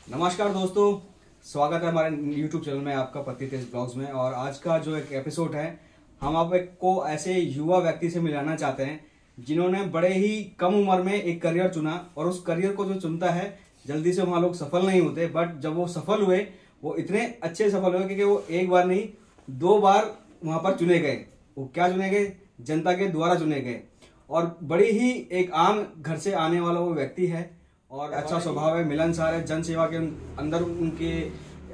नमस्कार दोस्तों, स्वागत है हमारे YouTube चैनल में आपका पति तेज ब्लॉग्स में। और आज का जो एक एपिसोड है, हम आपको ऐसे युवा व्यक्ति से मिलाना चाहते हैं जिन्होंने बड़े ही कम उम्र में एक करियर चुना। और उस करियर को जो चुनता है, जल्दी से वहाँ लोग सफल नहीं होते, बट जब वो सफल हुए, वो इतने अच्छे सफल हुए कि वो एक बार नहीं 2 बार वहाँ पर चुने गए। वो क्या चुने गए? जनता के द्वारा चुने गए। और बड़ी ही एक आम घर से आने वाला वो व्यक्ति है और अच्छा स्वभाव है, मिलनसार है। जन सेवा के अंदर उनके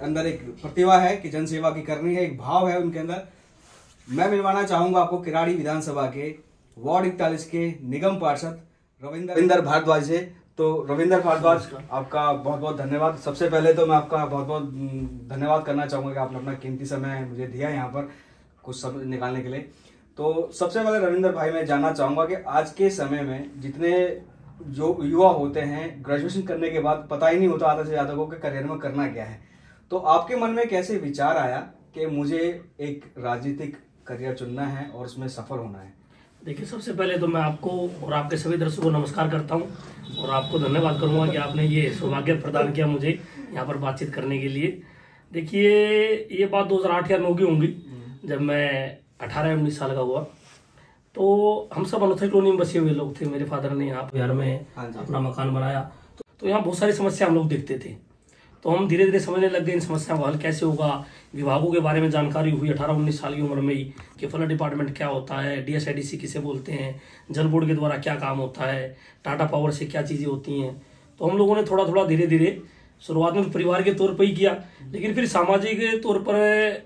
अंदर एक प्रतिभा है कि जन सेवा की करनी है, एक भाव है उनके अंदर। मैं मिलवाना चाहूंगा आपको किराड़ी विधानसभा के वार्ड 41 के निगम पार्षद रविंदर भारद्वाज से। तो रविंदर भारद्वाज, आपका बहुत बहुत धन्यवाद। सबसे पहले तो मैं आपका बहुत बहुत धन्यवाद करना चाहूंगा कि आपने अपना कीमती समय मुझे दिया यहाँ पर कुछ समय निकालने के लिए। तो सबसे पहले रविंदर भाई, मैं जानना चाहूंगा कि आज के समय में जितने जो युवा होते हैं, ग्रेजुएशन करने के बाद पता ही नहीं होता आधा से ज्यादा को कि करियर में करना क्या है, तो आपके मन में कैसे विचार आया कि मुझे एक राजनीतिक करियर चुनना है और उसमें सफल होना है? देखिए, सबसे पहले तो मैं आपको और आपके सभी दर्शकों को नमस्कार करता हूं और आपको धन्यवाद करूंगा कि आपने ये सौभाग्य प्रदान किया मुझे यहाँ पर बातचीत करने के लिए। देखिए, ये बात 2008 या 2009 की होंगी, जब मैं 18-19 साल का हुआ। तो हम सब अनोथई कॉलोनी में बसे हुए लोग थे। मेरे फादर ने यहाँ बिहार में अपना मकान बनाया, तो यहाँ बहुत सारी समस्या हम लोग देखते थे। तो हम धीरे धीरे समझने लग गए इन समस्याओं का हल कैसे होगा। विभागों के बारे में जानकारी हुई 18-19 साल की उम्र में ही कि फ्लड डिपार्टमेंट क्या होता है, DSIDC किसे बोलते हैं, जल बोर्ड के द्वारा क्या काम होता है, टाटा पावर से क्या चीज़ें होती हैं। तो हम लोगों ने थोड़ा थोड़ा धीरे धीरे शुरुआत में परिवार के तौर पर ही किया, लेकिन फिर सामाजिक तौर पर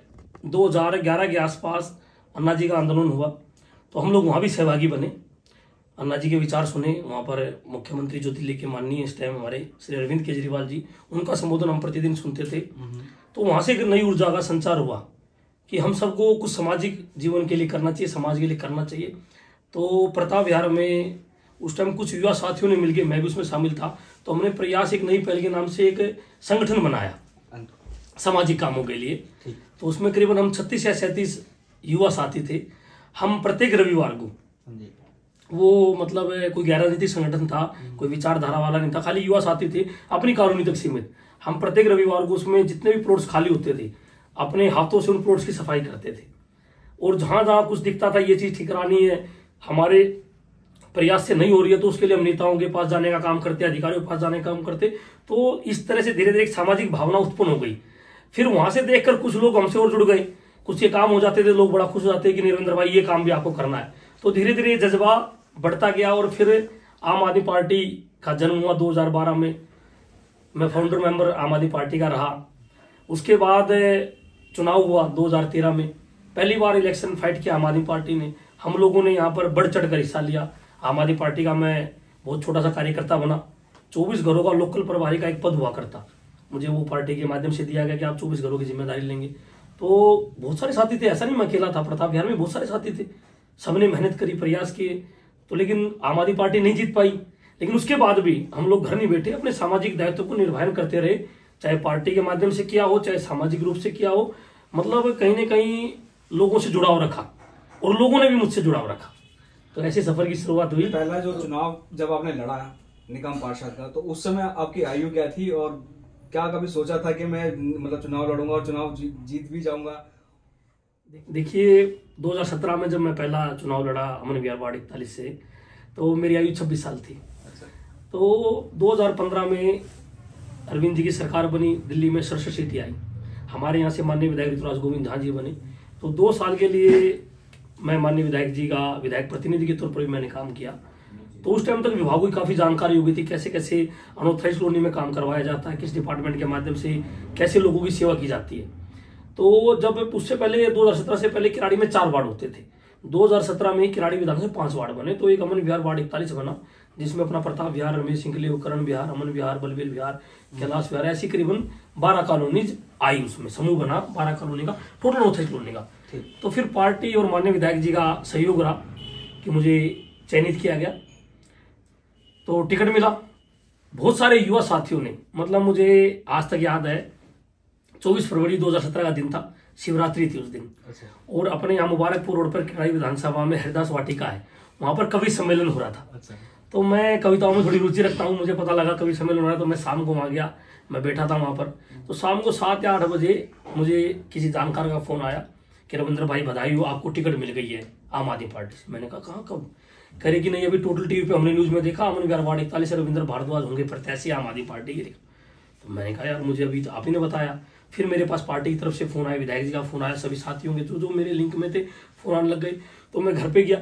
2011 के आसपास अन्ना जी का आंदोलन हुआ, तो हम लोग वहाँ भी सहभागी बने। अन्ना जी के विचार सुने। वहाँ पर मुख्यमंत्री जो दिल्ली के माननीय इस टाइम हमारे श्री अरविंद केजरीवाल जी, उनका संबोधन हम प्रतिदिन सुनते थे। तो वहाँ से एक नई ऊर्जा का संचार हुआ कि हम सबको कुछ सामाजिक जीवन के लिए करना चाहिए, समाज के लिए करना चाहिए। तो प्रताप विहार में उस टाइम कुछ युवा साथियों ने मिलकर, मैं भी उसमें शामिल था, तो हमने प्रयास एक नई पहल के नाम से एक संगठन बनाया सामाजिक कामों के लिए। तो उसमें करीबन हम 36 या 37 युवा साथी थे। हम प्रत्येक रविवार को, वो मतलब कोई गैर राजनीतिक संगठन था, कोई विचारधारा वाला नहीं था, खाली युवा साथी थे, अपनी कॉलोनी तक सीमित। हम प्रत्येक रविवार को उसमें जितने भी प्लॉट्स खाली होते थे, अपने हाथों से उन प्लॉट्स की सफाई करते थे। और जहां जहां कुछ दिखता था ये चीज ठिकरानी है, हमारे प्रयास से नहीं हो रही है, तो उसके लिए हम नेताओं के पास जाने का काम करते, अधिकारियों के पास जाने का काम करते। तो इस तरह से धीरे धीरे एक सामाजिक भावना उत्पन्न हो गई। फिर वहां से देखकर कुछ लोग हमसे और जुड़ गए, कुछ के काम हो जाते थे, लोग बड़ा खुश हो जाते कि नरेंद्र भाई ये काम भी आपको करना है। तो धीरे धीरे जज्बा बढ़ता गया और फिर आम आदमी पार्टी का जन्म हुआ 2012 में। मैं फाउंडर मेंबर आम आदमी पार्टी का रहा। उसके बाद चुनाव हुआ 2013 में। पहली बार इलेक्शन फाइट किया आम आदमी पार्टी ने। हम लोगों ने यहाँ पर बढ़ चढ़ कर हिस्सा लिया। आम आदमी पार्टी का मैं बहुत छोटा सा कार्यकर्ता बना। 24 घरों का लोकल प्रभारी का एक पद हुआ करता, मुझे वो पार्टी के माध्यम से दिया गया कि आप 24 घरों की जिम्मेदारी लेंगे। तो बहुत सारे साथी थे, ऐसा नहीं मैं अकेला था। प्रताप विहार में बहुत सारे साथी थे, सबने मेहनत करी, प्रयास किए। तो लेकिन आम आदमी पार्टी नहीं जीत पाई। लेकिन उसके बाद भी हम लोग घर नहीं बैठे, अपने सामाजिक दायित्व को निर्वहन करते रहे, चाहे पार्टी के माध्यम से किया हो, चाहे सामाजिक रूप से किया हो। मतलब कहीं ना कहीं लोगों से जुड़ाव रखा और लोगों ने भी मुझसे जुड़ाव रखा। तो ऐसे सफर की शुरुआत हुई। पहला जो चुनाव जब आपने लड़ा निगम पार्षद का, तो उस समय आपकी आयु क्या थी और क्या कभी सोचा था कि मैं मतलब चुनाव लड़ूंगा और चुनाव जीत भी जाऊंगा? देखिए, 2017 में जब मैं पहला चुनाव लड़ा अमन विहार वार्ड 41 से, तो मेरी आयु 26 साल थी। तो 2015 में अरविंद जी की सरकार बनी, दिल्ली में सरसर सीटी आई, हमारे यहाँ से माननीय विधायक ऋतुराज गोविंद झा जी बने। तो 2 साल के लिए मैं माननीय विधायक जी का विधायक प्रतिनिधि के तौर पर भी मैंने काम किया। तो उस टाइम तक विभागों की काफ़ी जानकारी हो गई थी, कैसे कैसे अनऑथराइज्ड कॉलोनी में काम करवाया जाता है, किस डिपार्टमेंट के माध्यम से कैसे लोगों की सेवा की जाती है। तो जब उससे पहले 2017 से पहले किराड़ी में 4 वार्ड होते थे। 2017 में किराड़ी विधानसभा में 5 वार्ड बने। तो एक अमन विहार वार्ड 41 बना, जिसमें अपना प्रताप विहार, रमेश सिंह, करण विहार, अमन विहार, बलबीर विहार, कैलाश विहार, ऐसी करीबन 12 कॉलोनीज आई। उसमें समूह बना 12 कॉलोनी का, टोटल अनऑथराइज्ड कॉलोनी का। तो फिर पार्टी और माननीय विधायक जी का सहयोग रहा कि मुझे चयनित किया गया, तो टिकट मिला। बहुत सारे युवा साथियों ने, मतलब मुझे आज तक याद है 24 फरवरी 2017 का दिन था, शिवरात्रि थी उस दिन। और अपने यहाँ मुबारकपुर रोड पर किराड़ी विधानसभा में हरिदास वाटिका है, वहां पर कवि सम्मेलन हो रहा था। तो मैं कविताओं में थोड़ी रुचि रखता हूँ, मुझे पता लगा कवि सम्मेलन हो रहा है, तो मैं शाम को वहां गया। मैं बैठा था वहां पर। तो शाम को 7 या 8 बजे मुझे किसी जानकार का फोन आया कि रविंद्र भाई बधाई हो, आपको टिकट मिल गई है आम आदमी पार्टी से। मैंने कहा कहाँ, कब? कह रहे कि नहीं, अभी टोटल टीवी पे हमने न्यूज में देखा, अमन विहार वार्ड 41 से रविंद्र भारद्वाज होंगे प्रत्याशी आम आदमी पार्टी के। तो मैंने कहा यार मुझे अभी तो आप ही ने बताया। फिर मेरे पास पार्टी की तरफ से फोन आया, विधायक जी का फोन आया, सभी साथियों के जो मेरे लिंक में थे फोन आने लग गए। तो मैं घर पे गया।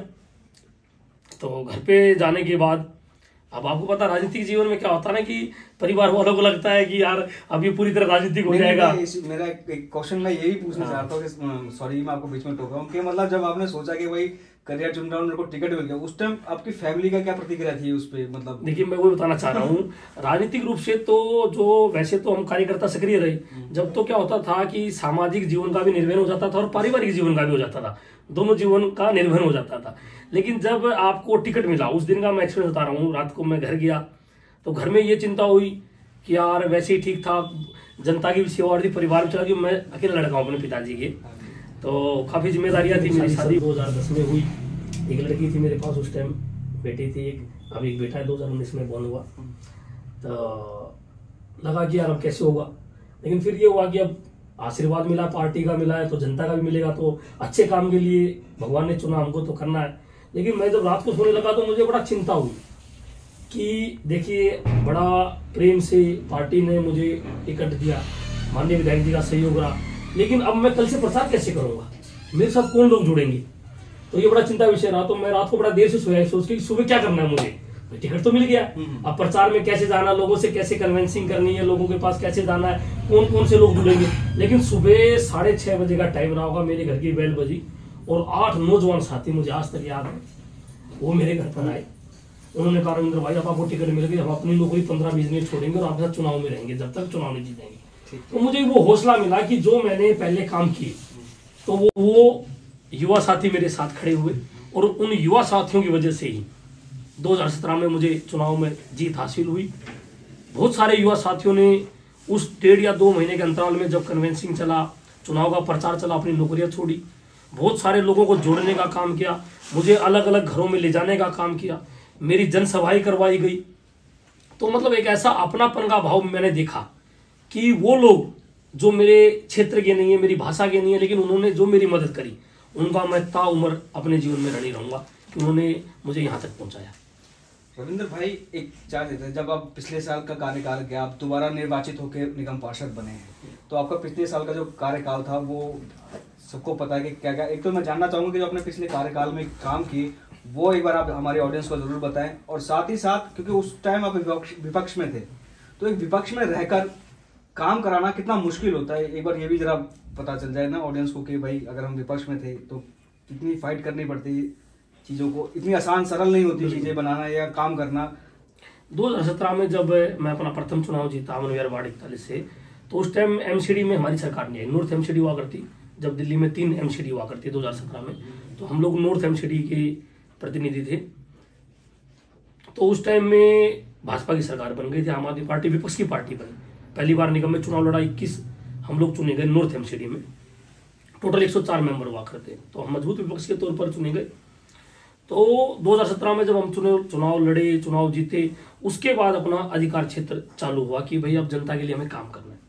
तो घर पे जाने के बाद अब आपको पता राजनीतिक जीवन में क्या होता है ना कि परिवार वालों को लगता है कि यार अब ये पूरी तरह राजनीतिक हो जाएगा। मेरा एक क्वेश्चन मैं यही पूछना चाहता हूँ कि सॉरी मैं आपको बीच में टोक रहा हूँ कि मतलब जब आपने सोचा कि भाई करियर चुन रहा हूँ, मेरे को टिकट मिल गया, उस टाइम आपकी फैमिली का क्या प्रतिक्रिया थी उस पे? मतलब देखिए मैं वो बताना चाह रहा हूँ, राजनीतिक रूप से तो जो वैसे तो हम कार्यकर्ता सक्रिय रहे, जब तो क्या होता था कि सामाजिक जीवन का भी निर्वहन हो जाता था और पारिवारिक जीवन का भी हो जाता था, दोनों जीवन का निर्वहन हो जाता था। लेकिन जब आपको टिकट मिला, उस दिन का मैं एक्सपीरियंस बता रहा हूँ, रात को मैं घर गया तो घर में ये चिंता हुई कि यार वैसे ही ठीक था, जनता की भी सेवा और थी, परिवार में चला कि मैं अकेला लड़का हूँ अपने पिताजी के, तो काफी जिम्मेदारियां थी। मेरी शादी 2010 में हुई, एक लड़की थी मेरे पास उस टाइम, बेटी थी एक, अब एक बेटा है, 2019 में बॉर्न हुआ। तो लगा कि यार अब कैसे होगा, लेकिन फिर ये हुआ कि अब आशीर्वाद मिला, पार्टी का मिला है तो जनता का भी मिलेगा, तो अच्छे काम के लिए भगवान ने चुना, हमको तो करना है। लेकिन मैं जब रात को सोने लगा तो मुझे बड़ा चिंता हुई कि देखिए बड़ा प्रेम से पार्टी ने मुझे टिकट दिया, माननीय विधायक जी का सहयोग रहा, लेकिन अब मैं कल से प्रचार कैसे करूंगा, मेरे साथ कौन लोग जुड़ेंगे, तो ये बड़ा चिंता विषय रहा। तो मैं रात को बड़ा देर से सोया, सोच के सुबह क्या करना है मुझे, टिकट तो मिल गया, अब प्रचार में कैसे जाना, लोगों से कैसे कन्विंसिंग करनी है, लोगों के पास कैसे जाना है, कौन कौन से लोग जुड़ेंगे। लेकिन सुबह 6:30 बजे का टाइम रहा होगा, मेरे घर की बेल बजी और 8 नौजवान साथी, मुझे आज तक याद है, वो मेरे घर पर आए। उन्होंने कहा रविंद्र भाई अब आपको टिकट मिल गई, हम अपनी नौकरी 15-20 दिन छोड़ेंगे और आपके साथ चुनाव में रहेंगे जब तक चुनाव नहीं जीतेंगे। तो मुझे वो हौसला मिला कि जो मैंने पहले काम किए, तो वो युवा साथी मेरे साथ खड़े हुए और उन युवा साथियों की वजह से ही 2017 में मुझे चुनाव में जीत हासिल हुई। बहुत सारे युवा साथियों ने उस 1.5 या 2 महीने के अंतराल में जब कन्वेंसिंग चला, चुनाव का प्रचार चला, अपनी नौकरियां छोड़ी, बहुत सारे लोगों को जोड़ने का काम किया, मुझे अलग अलग घरों में ले जाने का काम किया, मेरी जनसभाएं करवाई गई। तो मतलब एक ऐसा अपनापन का भाव मैंने देखा कि वो लोग जो मेरे क्षेत्र के नहीं है, मेरी भाषा के नहीं है, लेकिन उन्होंने जो मेरी मदद करी, उनका मैं ताउम्र अपने जीवन में ऋणी रहूंगा कि उन्होंने मुझे यहाँ तक पहुंचाया। रविंद्र भाई एक चार्ज देते हैं, जब आप पिछले साल का कार्यकाल गया, आप दोबारा निर्वाचित होकर निगम पार्षद बने हैं, तो आपका पिछले साल का जो कार्यकाल था वो सबको पता है कि क्या क्या, एक तो मैं जानना चाहूंगा कि जो आपने पिछले कार्यकाल में काम किए वो एक बार आप हमारे ऑडियंस को जरूर बताएं, और साथ ही साथ क्योंकि उस टाइम आप विपक्ष में थे, तो एक विपक्ष में रहकर काम कराना कितना मुश्किल होता है, एक बार ये भी जरा पता चल जाए ना ऑडियंस को कि भाई अगर हम विपक्ष में थे तो कितनी फाइट करनी पड़ती है, चीजों को इतनी आसान सरल नहीं होती चीजें बनाना या काम करना। 2017 में जब मैं अपना प्रथम चुनाव जीता अमन विहार वार्ड 41 से, तो उस टाइम एमसीडी में हमारी सरकार नहीं आई, नॉर्थ एमसीडी हुआ करती, जब दिल्ली में 3 एमसीडी हुआ करती 2017 में, तो हम लोग नॉर्थ एमसीडी के प्रतिनिधि थे। तो उस टाइम में भाजपा की सरकार बन गई थी, आम आदमी पार्टी विपक्ष की पार्टी बनी, पहली बार निगम में चुनाव लड़ा, 21 हम लोग चुने गए नॉर्थ एमसीडी में, टोटल 104 मेंबर हुआ करते, तो हम मजबूत विपक्ष के तौर पर चुने गए। तो 2017 में जब हम चुनाव लड़े, चुनाव जीते, उसके बाद अपना अधिकार क्षेत्र चालू हुआ कि भाई अब जनता के लिए हमें काम करना है।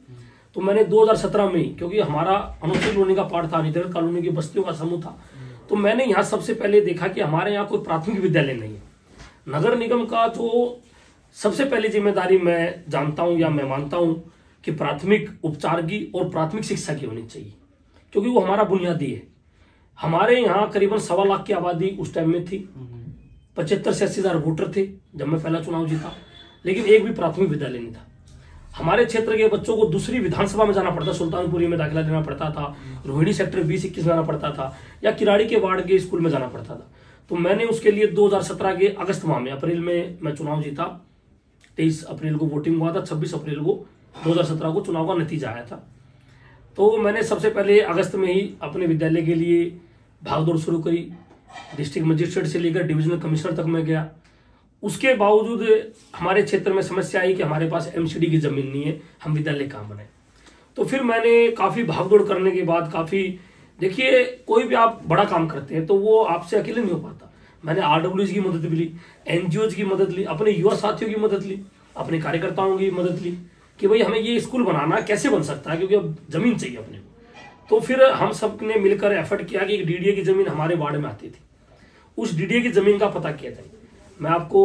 तो मैंने 2017 में, क्योंकि हमारा अनुसूचित कॉलोनी का पार्ट था, अनियंत्रित कॉलोनी की बस्तियों का समूह था, तो मैंने यहाँ सबसे पहले देखा कि हमारे यहाँ कोई प्राथमिक विद्यालय नहीं है। नगर निगम का जो सबसे पहली जिम्मेदारी मैं जानता हूँ या मैं मानता हूँ कि प्राथमिक उपचार की और प्राथमिक शिक्षा की होनी चाहिए, क्योंकि वो हमारा बुनियादी है। हमारे यहाँ करीबन 1.25 लाख की आबादी उस टाइम में थी, 75 से 80 हजार वोटर थे जब मैं पहला चुनाव जीता, लेकिन एक भी प्राथमिक विद्यालय नहीं था। हमारे क्षेत्र के बच्चों को दूसरी विधानसभा में जाना पड़ता, सुल्तानपुरी में दाखिला लेना पड़ता था, रोहिणी सेक्टर 20-21 जाना पड़ता था, या किराड़ी के वार्ड के स्कूल में जाना पड़ता था। तो मैंने उसके लिए 2017 के अगस्त माह में, अप्रैल में मैं चुनाव जीता, 23 अप्रैल को वोटिंग हुआ था, 26 अप्रैल को 2017 को चुनाव का नतीजा आया था। तो मैंने सबसे पहले अगस्त में ही अपने विद्यालय के लिए भागदौड़ शुरू करी, डिस्ट्रिक्ट मजिस्ट्रेट से लेकर डिविजनल कमिश्नर तक मैं गया। उसके बावजूद हमारे क्षेत्र में समस्या आई कि हमारे पास एमसीडी की जमीन नहीं है, हम विद्यालय कहाँ बनाए। तो फिर मैंने काफी भागदौड़ करने के बाद, काफी, देखिए कोई भी आप बड़ा काम करते हैं तो वो आपसे अकेले नहीं हो पाता। मैंने आरडब्ल्यूज की मदद भी ली, एनजीओज की मदद ली, अपने युवा साथियों की मदद ली, अपने कार्यकर्ताओं की मदद ली कि भाई हमें ये स्कूल बनाना कैसे बन सकता है, क्योंकि अब जमीन चाहिए अपने को। तो फिर हम सब ने मिलकर एफर्ट किया कि एक डीडीए की जमीन हमारे वार्ड में आती थी, उस डीडीए की जमीन का पता किया जाए। मैं आपको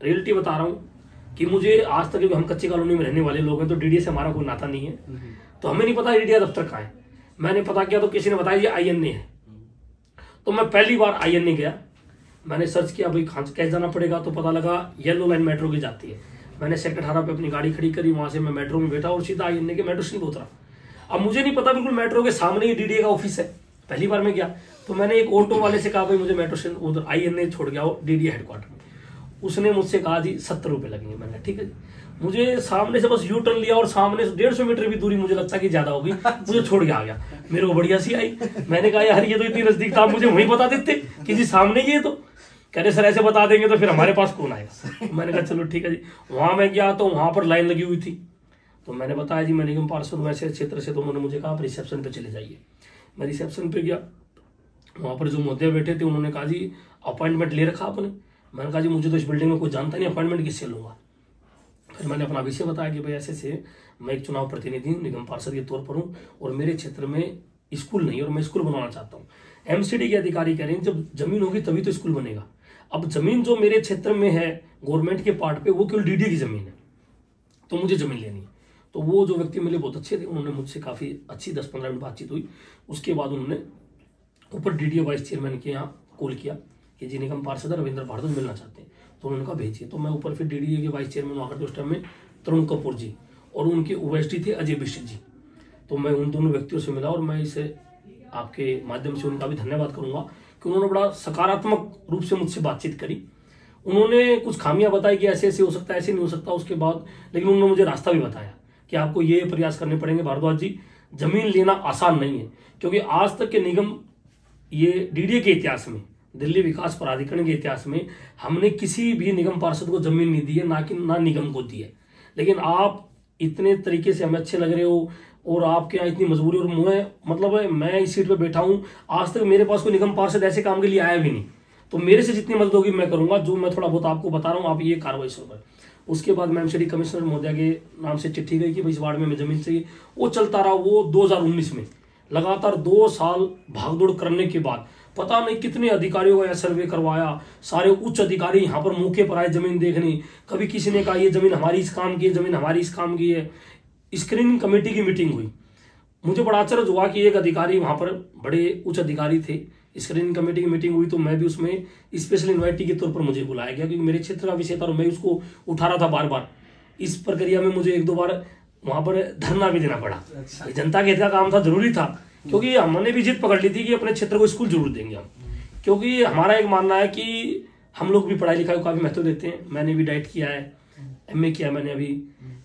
रियलिटी बता रहा हूँ कि मुझे आज तक, हम कच्ची कॉलोनी में रहने वाले लोग हैं, तो डीडीए से हमारा कोई नाता नहीं है, तो हमें नहीं पता डीडीए दफ्तर कहाँ है। मैंने पता किया तो किसी ने बताया ये INA है। तो मैं पहली बार INA गया, मैंने सर्च किया भाई कैसे जाना पड़ेगा, तो पता लगा येलो लाइन मेट्रो की जाती है। मैंने सेक्टर 18 पे अपनी गाड़ी खड़ी करी, वहां से मैं मेट्रो में बैठा और सीधा INA के मेट्रो स्टेशन पे उतरा। अब मुझे नहीं पता, बिल्कुल मेट्रो के सामने ही डीडीए का ऑफिस है, पहली बार मैं गया। तो मैंने एक ऑटो वाले से कहा भाई मुझे मेट्रो स्टेशन उधर INA छोड़ गया डीडीए हेडक्वार्टर में। उसने मुझसे कहा जी 70 रुपये लगेंगे। मैंने ठीक है। मुझे सामने से बस यू टर्न लिया और सामने से 150 मीटर भी दूरी मुझे लगता कि ज्यादा होगी, मुझे छोड़ के आ गया। मेरे को बढ़िया सी आई। मैंने कहा यार ये तो इतनी नजदीक था, मुझे वहीं बता देते कि जी सामने ही है। तो कह रहे सर ऐसे बता देंगे तो फिर हमारे पास कौन आएगा। मैंने कहा चलो ठीक है जी। वहां मैं गया तो वहां पर लाइन लगी हुई थी, तो मैंने बताया जी मैं निगम पार्षद हूँ ऐसे क्षेत्र से। तो उन्होंने मुझे कहा आप रिसेप्शन पे चले जाइए। मैं रिसेप्शन पे गया, वहां पर जो महोदय बैठे थे उन्होंने कहा जी अपॉइंटमेंट ले रखा आपने। मैंने कहा जी मुझे तो इस बिल्डिंग में कोई जानता नहीं, अपॉइंटमेंट किससे लूंगा। फिर मैंने अपना विषय बताया कि भाई ऐसे से मैं एक चुनाव प्रतिनिधि निगम पार्षद के तौर पर हूँ और मेरे क्षेत्र में स्कूल नहीं और मैं स्कूल बनवाना चाहता हूँ। MCD के अधिकारी कह रहे हैं जब जमीन होगी तभी तो स्कूल बनेगा। अब जमीन जो मेरे क्षेत्र में है गवर्नमेंट के पार्ट पे, वो केवल डीडीए की जमीन है, तो मुझे जमीन लेनी है। तो वो जो व्यक्ति मिले बहुत अच्छे थे, उन्होंने मुझसे काफी अच्छी 10-15 मिनट बातचीत हुई। उसके बाद उन्होंने ऊपर डीडीए वाइस चेयरमैन के यहाँ कॉल किया कि जी निगम पार्षद रविंद्र भारद्वाज मिलना चाहते हैं। तो उन्होंने कहा भेजिए। तो मैं ऊपर फिर डीडीए के वाइस चेयरमैन वहाँ उस टाइम में तरुण कपूर जी और उनके ओएसडी थे अजय बिष्ट जी। तो मैं उन दोनों व्यक्तियों से मिला और मैं इसे आपके माध्यम से उनका भी धन्यवाद करूंगा कि उन्होंने बड़ा सकारात्मक रूप से मुझसे बातचीत करी। उन्होंने कुछ खामियां बताई कि ऐसे ऐसे हो सकता है, ऐसे नहीं हो सकता उसके बाद, लेकिन उन्होंने मुझे रास्ता भी बताया कि आपको ये प्रयास करने पड़ेंगे भारद्वाज जी, जमीन लेना आसान नहीं है। क्योंकि आज तक के निगम, ये डीडीए के इतिहास में, दिल्ली विकास प्राधिकरण के इतिहास में हमने किसी भी निगम पार्षद को जमीन नहीं दी है, ना निगम को दी है। लेकिन आप इतने तरीके से हमें अच्छे लग रहे हो और आपके यहाँ इतनी मजबूरी, और मुझे मतलब मैं इस सीट पे बैठा हूँ, आज तक मेरे पास कोई निगम पार्षद ऐसे काम के लिए आया भी नहीं। तो मेरे से जितनी मदद होगी मैं करूंगा, जो मैं थोड़ा बहुत आपको बता रहा हूँ, आप ये कार्रवाई शुरू करें। उसके बाद मैं MCD कमिश्नर महोदय के नाम से चिट्ठी गई कि भाई इस वार्ड में जमीन चाहिए। वो चलता रहा। वो 2019 में लगातार 2 साल भागदौड़ करने के बाद पता नहीं कितने अधिकारियों का सर्वे करवाया, सारे उच्च अधिकारी यहाँ पर मौके पर आए जमीन देखने। कभी किसी ने कहा ये जमीन हमारी इस काम की है, जमीन हमारी इस काम की है। स्क्रीनिंग कमेटी की मीटिंग हुई, मुझे बड़ा आश्चर्य हुआ कि एक अधिकारी वहां पर, बड़े उच्च अधिकारी थे, स्क्रीनिंग कमेटी की मीटिंग हुई तो मैं भी उसमें स्पेशल इन्वाइटी के तौर पर मुझे बुलाया गया, क्योंकि मेरे क्षेत्र का विषय था और मैं उसको उठा रहा था बार बार। इस प्रक्रिया में मुझे 1-2 बार वहां पर धरना भी देना पड़ा। अच्छा। जनता के हित का काम था, जरूरी था, क्योंकि हमने भी जिद पकड़ ली थी कि अपने क्षेत्र को स्कूल जरूर देंगे हम। क्योंकि हमारा एक मानना है कि हम लोग भी पढ़ाई लिखाई को काफी महत्व देते हैं। मैंने भी डाइट किया है, MA किया मैंने अभी,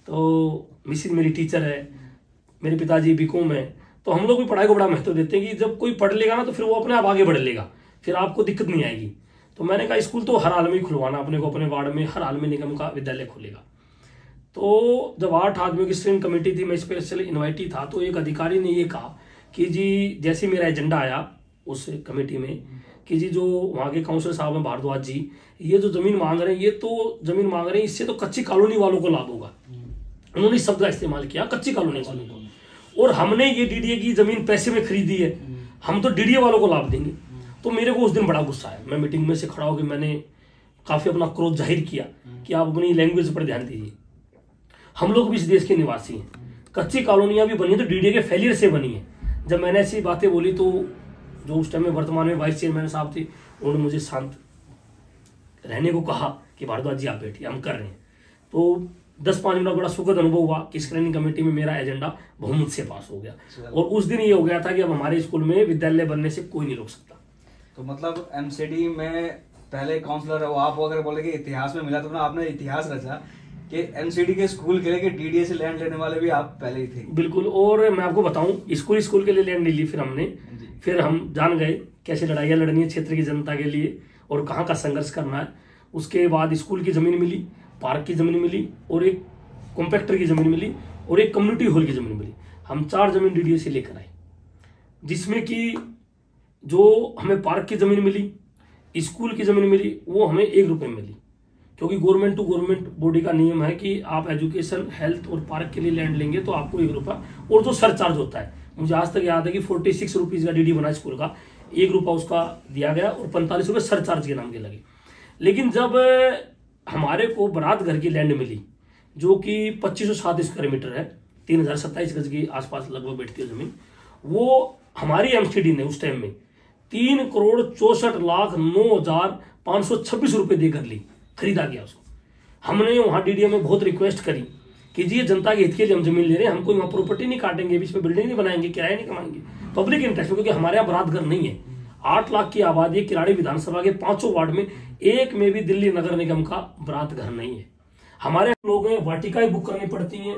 तो मिसिज मेरी टीचर है, मेरे पिताजी BCom है। तो हम लोग भी पढ़ाई को बड़ा महत्व देते हैं कि जब कोई पढ़ लेगा ना तो फिर वो अपने आप आगे बढ़ लेगा, फिर आपको दिक्कत नहीं आएगी। तो मैंने कहा स्कूल तो हर हाल में खुलवाना अपने को, अपने वार्ड में हर हाल में निगम का विद्यालय खुलेगा। तो जब 8 आदमियों की स्क्रीनिंग कमेटी थी, मैं स्पेशल इन्वाइटी था, तो एक अधिकारी ने ये कहा कि जी जैसे मेरा एजेंडा आया उस कमेटी में कि जी जो वहाँ के काउंसिलर साहब हैं भारद्वाज जी, ये जो जमीन मांग रहे हैं, ये तो जमीन मांग रहे हैं, इससे तो कच्ची कॉलोनी वालों को लाभ होगा। उन्होंने इस शब्द का इस्तेमाल किया, कच्ची कॉलोनी वालों को, और हमने ये डीडीए की जमीन पैसे में खरीदी है, हम तो डीडीए वालों को लाभ देंगे। तो मेरे को उस दिन बड़ा गुस्सा आया। मैं मीटिंग में से खड़ा होकर मैंने काफी अपना क्रोध जाहिर किया कि आप अपनी लैंग्वेज पर ध्यान दीजिए। हम लोग भी इस देश के निवासी हैं, कच्ची कॉलोनियां भी बनी है तो डीडीए के फेलियर से बनी है। जब मैंने ऐसी बातें बोली तो जो उस टाइम में वर्तमान में वाइस चेयरमैन साहब थे, उन्होंने मुझे शांत रहने को कहा कि भारद्वाज जी आप बैठिए, हम कर रहे हैं। तो 10-5 मिनट बड़ा सुखद अनुभव हुआ कि स्क्रीनिंग कमेटी में मेरा एजेंडा बहुमत से पास हो गया। और उस दिन ये हो गया था कि अब हमारे स्कूल में विद्यालय बनने से कोई नहीं रोक सकता। तो मतलब MCD में पहले काउंसलर हो आप, अगर बोले कि इतिहास में मिला तो ना आपने इतिहास रचा कि MCD के स्कूल के लिए डीडीए से लैंड लेने वाले भी आप पहले ही थे। बिल्कुल। और मैं आपको बताऊं, स्कूल के लिए लैंड नहीं ली फिर हमने, फिर हम जान गए कैसे लड़ाइयाँ लड़नी है क्षेत्र की जनता के लिए और कहाँ का संघर्ष करना है। उसके बाद स्कूल की जमीन मिली, पार्क की जमीन मिली, और एक कॉम्पैक्टर की जमीन मिली, और एक कम्युनिटी हॉल की जमीन मिली। हम 4 जमीन डीडीए से लेकर आए, जिसमें कि जो हमें पार्क की जमीन मिली, स्कूल की जमीन मिली, वो हमें 1 रुपए में मिली, क्योंकि गवर्नमेंट टू गवर्नमेंट बॉडी का नियम है कि आप एजुकेशन, हेल्थ और पार्क के लिए लैंड लेंगे तो आपको 1 रुपया, और जो सरचार्ज होता है, मुझे आज तक याद है कि 46 रुपीज का डीडी बना स्कूल का, 1 रुपया उसका दिया गया और 45 रुपये सरचार्ज के नाम के लगे। लेकिन जब हमारे को बारात घर की लैंड मिली जो कि 2507 स्क्वायर मीटर है, 3027 गज के आसपास लगभग बैठती है जमीन, वो हमारी एमसीडी ने उस टाइम में 3,64,09,526 रुपए देकर ली, खरीदा गया उसको। हमने वहां डीडीए में बहुत रिक्वेस्ट करी कि जी ये जनता के हित के लिए हम जमीन ले रहे हैं, हमको यहाँ प्रॉपर्टी नहीं काटेंगे, इस पे बिल्डिंग नहीं बनाएंगे, किराया नहीं कमाएंगे, पब्लिक इंटरेस्ट में, क्योंकि हमारे यहाँ बारात घर नहीं है। 8 लाख की आबादी है, किराड़ी विधानसभा के 5 वार्ड में एक में भी दिल्ली नगर निगम का बारात घर नहीं है। हमारे लोग वाटिकाएं बुक करनी पड़ती हैं,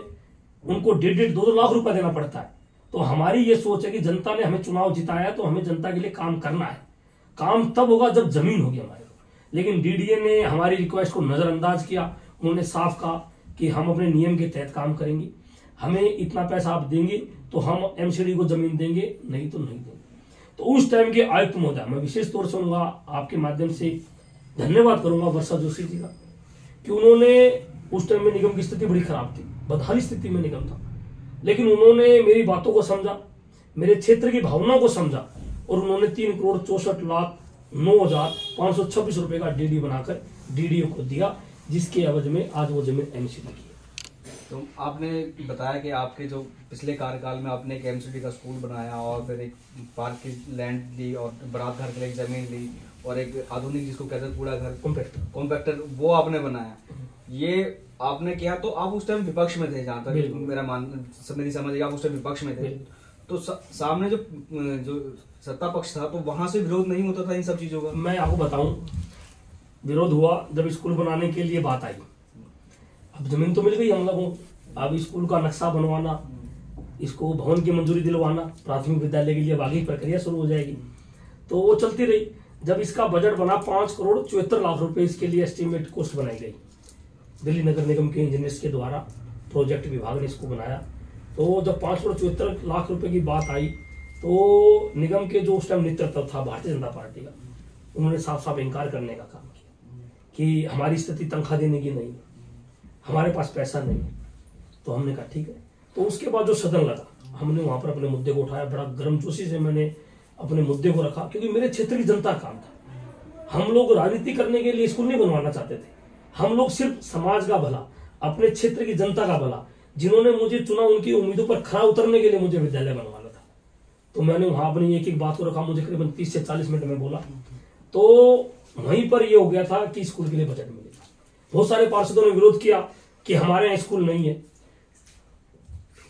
उनको 1.5-2 लाख रुपया देना पड़ता है। तो हमारी ये सोच है कि जनता ने हमें चुनाव जिताया तो हमें जनता के लिए काम करना है। काम तब होगा जब जमीन होगी हमारे को। लेकिन डीडीए ने हमारी रिक्वेस्ट को नजरअंदाज किया। उन्होंने साफ कहा कि हम अपने नियम के तहत काम करेंगे, हमें इतना पैसा आप देंगे तो हम एमसीडी को जमीन देंगे, नहीं तो नहीं देंगे। तो उस टाइम के आयुक्त महोदय, मैं विशेष तौर से उनका आपके माध्यम से धन्यवाद करूंगा वर्षा जोशी जी का, कि उन्होंने उस टाइम में निगम की स्थिति बड़ी खराब थी, बदहाली स्थिति में निगम था, लेकिन उन्होंने मेरी बातों को समझा, मेरे क्षेत्र की भावनाओं को समझा और उन्होंने 3,64,09,526 रुपए का डीडी बनाकर डीडीओ को दिया, जिसके एवज में आज वो जमीन एमसीडी की है। तो आपने बताया कि आपके जो पिछले कार्यकाल में आपने एक एमसीडी का स्कूल बनाया और फिर एक पार्क की लैंड ली और बारात घर के लिए एक जमीन ली और एक आधुनिक जिसको कहते हैं कूड़ा घर कॉम्पैक्टर वो आपने बनाया, ये आपने किया। तो आप उस टाइम विपक्ष में थे, जहां तक मेरी समझ, आप उस टाइम विपक्ष में थे। तो सामने जो सत्ता पक्ष था तो वहां से विरोध नहीं होता था इन सब चीजों का? मैं आपको बताऊं, विरोध हुआ जब स्कूल बनाने के लिए बात आई। अब जमीन तो मिल गई हम लोगों, अब स्कूल का नक्शा बनवाना, इसको भवन की मंजूरी दिलवाना, प्राथमिक विद्यालय के लिए आगे प्रक्रिया शुरू हो जाएगी। तो वो चलती रही। जब इसका बजट बना 5,74,00,000 रुपए इसके लिए एस्टीमेट कॉस्ट बनाई गई, दिल्ली नगर निगम के इंजीनियर्स के द्वारा प्रोजेक्ट विभाग ने इसको बनाया। तो जब 5,74,00,000 रुपए की बात आई तो निगम के जो उस टाइम नेतृत्व था भारतीय जनता पार्टी का, उन्होंने साफ साफ इनकार करने का काम किया कि हमारी स्थिति तनख्वाह देने की नहीं है, हमारे पास पैसा नहीं है। तो हमने कहा ठीक है। तो उसके बाद जो सदन लगा, हमने वहां पर अपने मुद्दे को उठाया, बड़ा गर्मजोशी से मैंने अपने मुद्दे को रखा, क्योंकि मेरे क्षेत्र की जनता काम था। हम लोग राजनीति करने के लिए स्कूल नहीं बनवाना चाहते थे, हम लोग सिर्फ समाज का भला, अपने क्षेत्र की जनता का भला, जिन्होंने मुझे चुना उनकी उम्मीदों पर खरा उतरने के लिए मुझे विद्यालय बनवाना था। तो मैंने वहां अपनी एक एक बात को रखा, मुझे करीबन 30 से 40 मिनट में बोला। तो वहीं पर यह हो गया था कि स्कूल के लिए बजट मिलेगा। बहुत सारे पार्षदों ने विरोध किया कि हमारे यहाँ स्कूल नहीं है।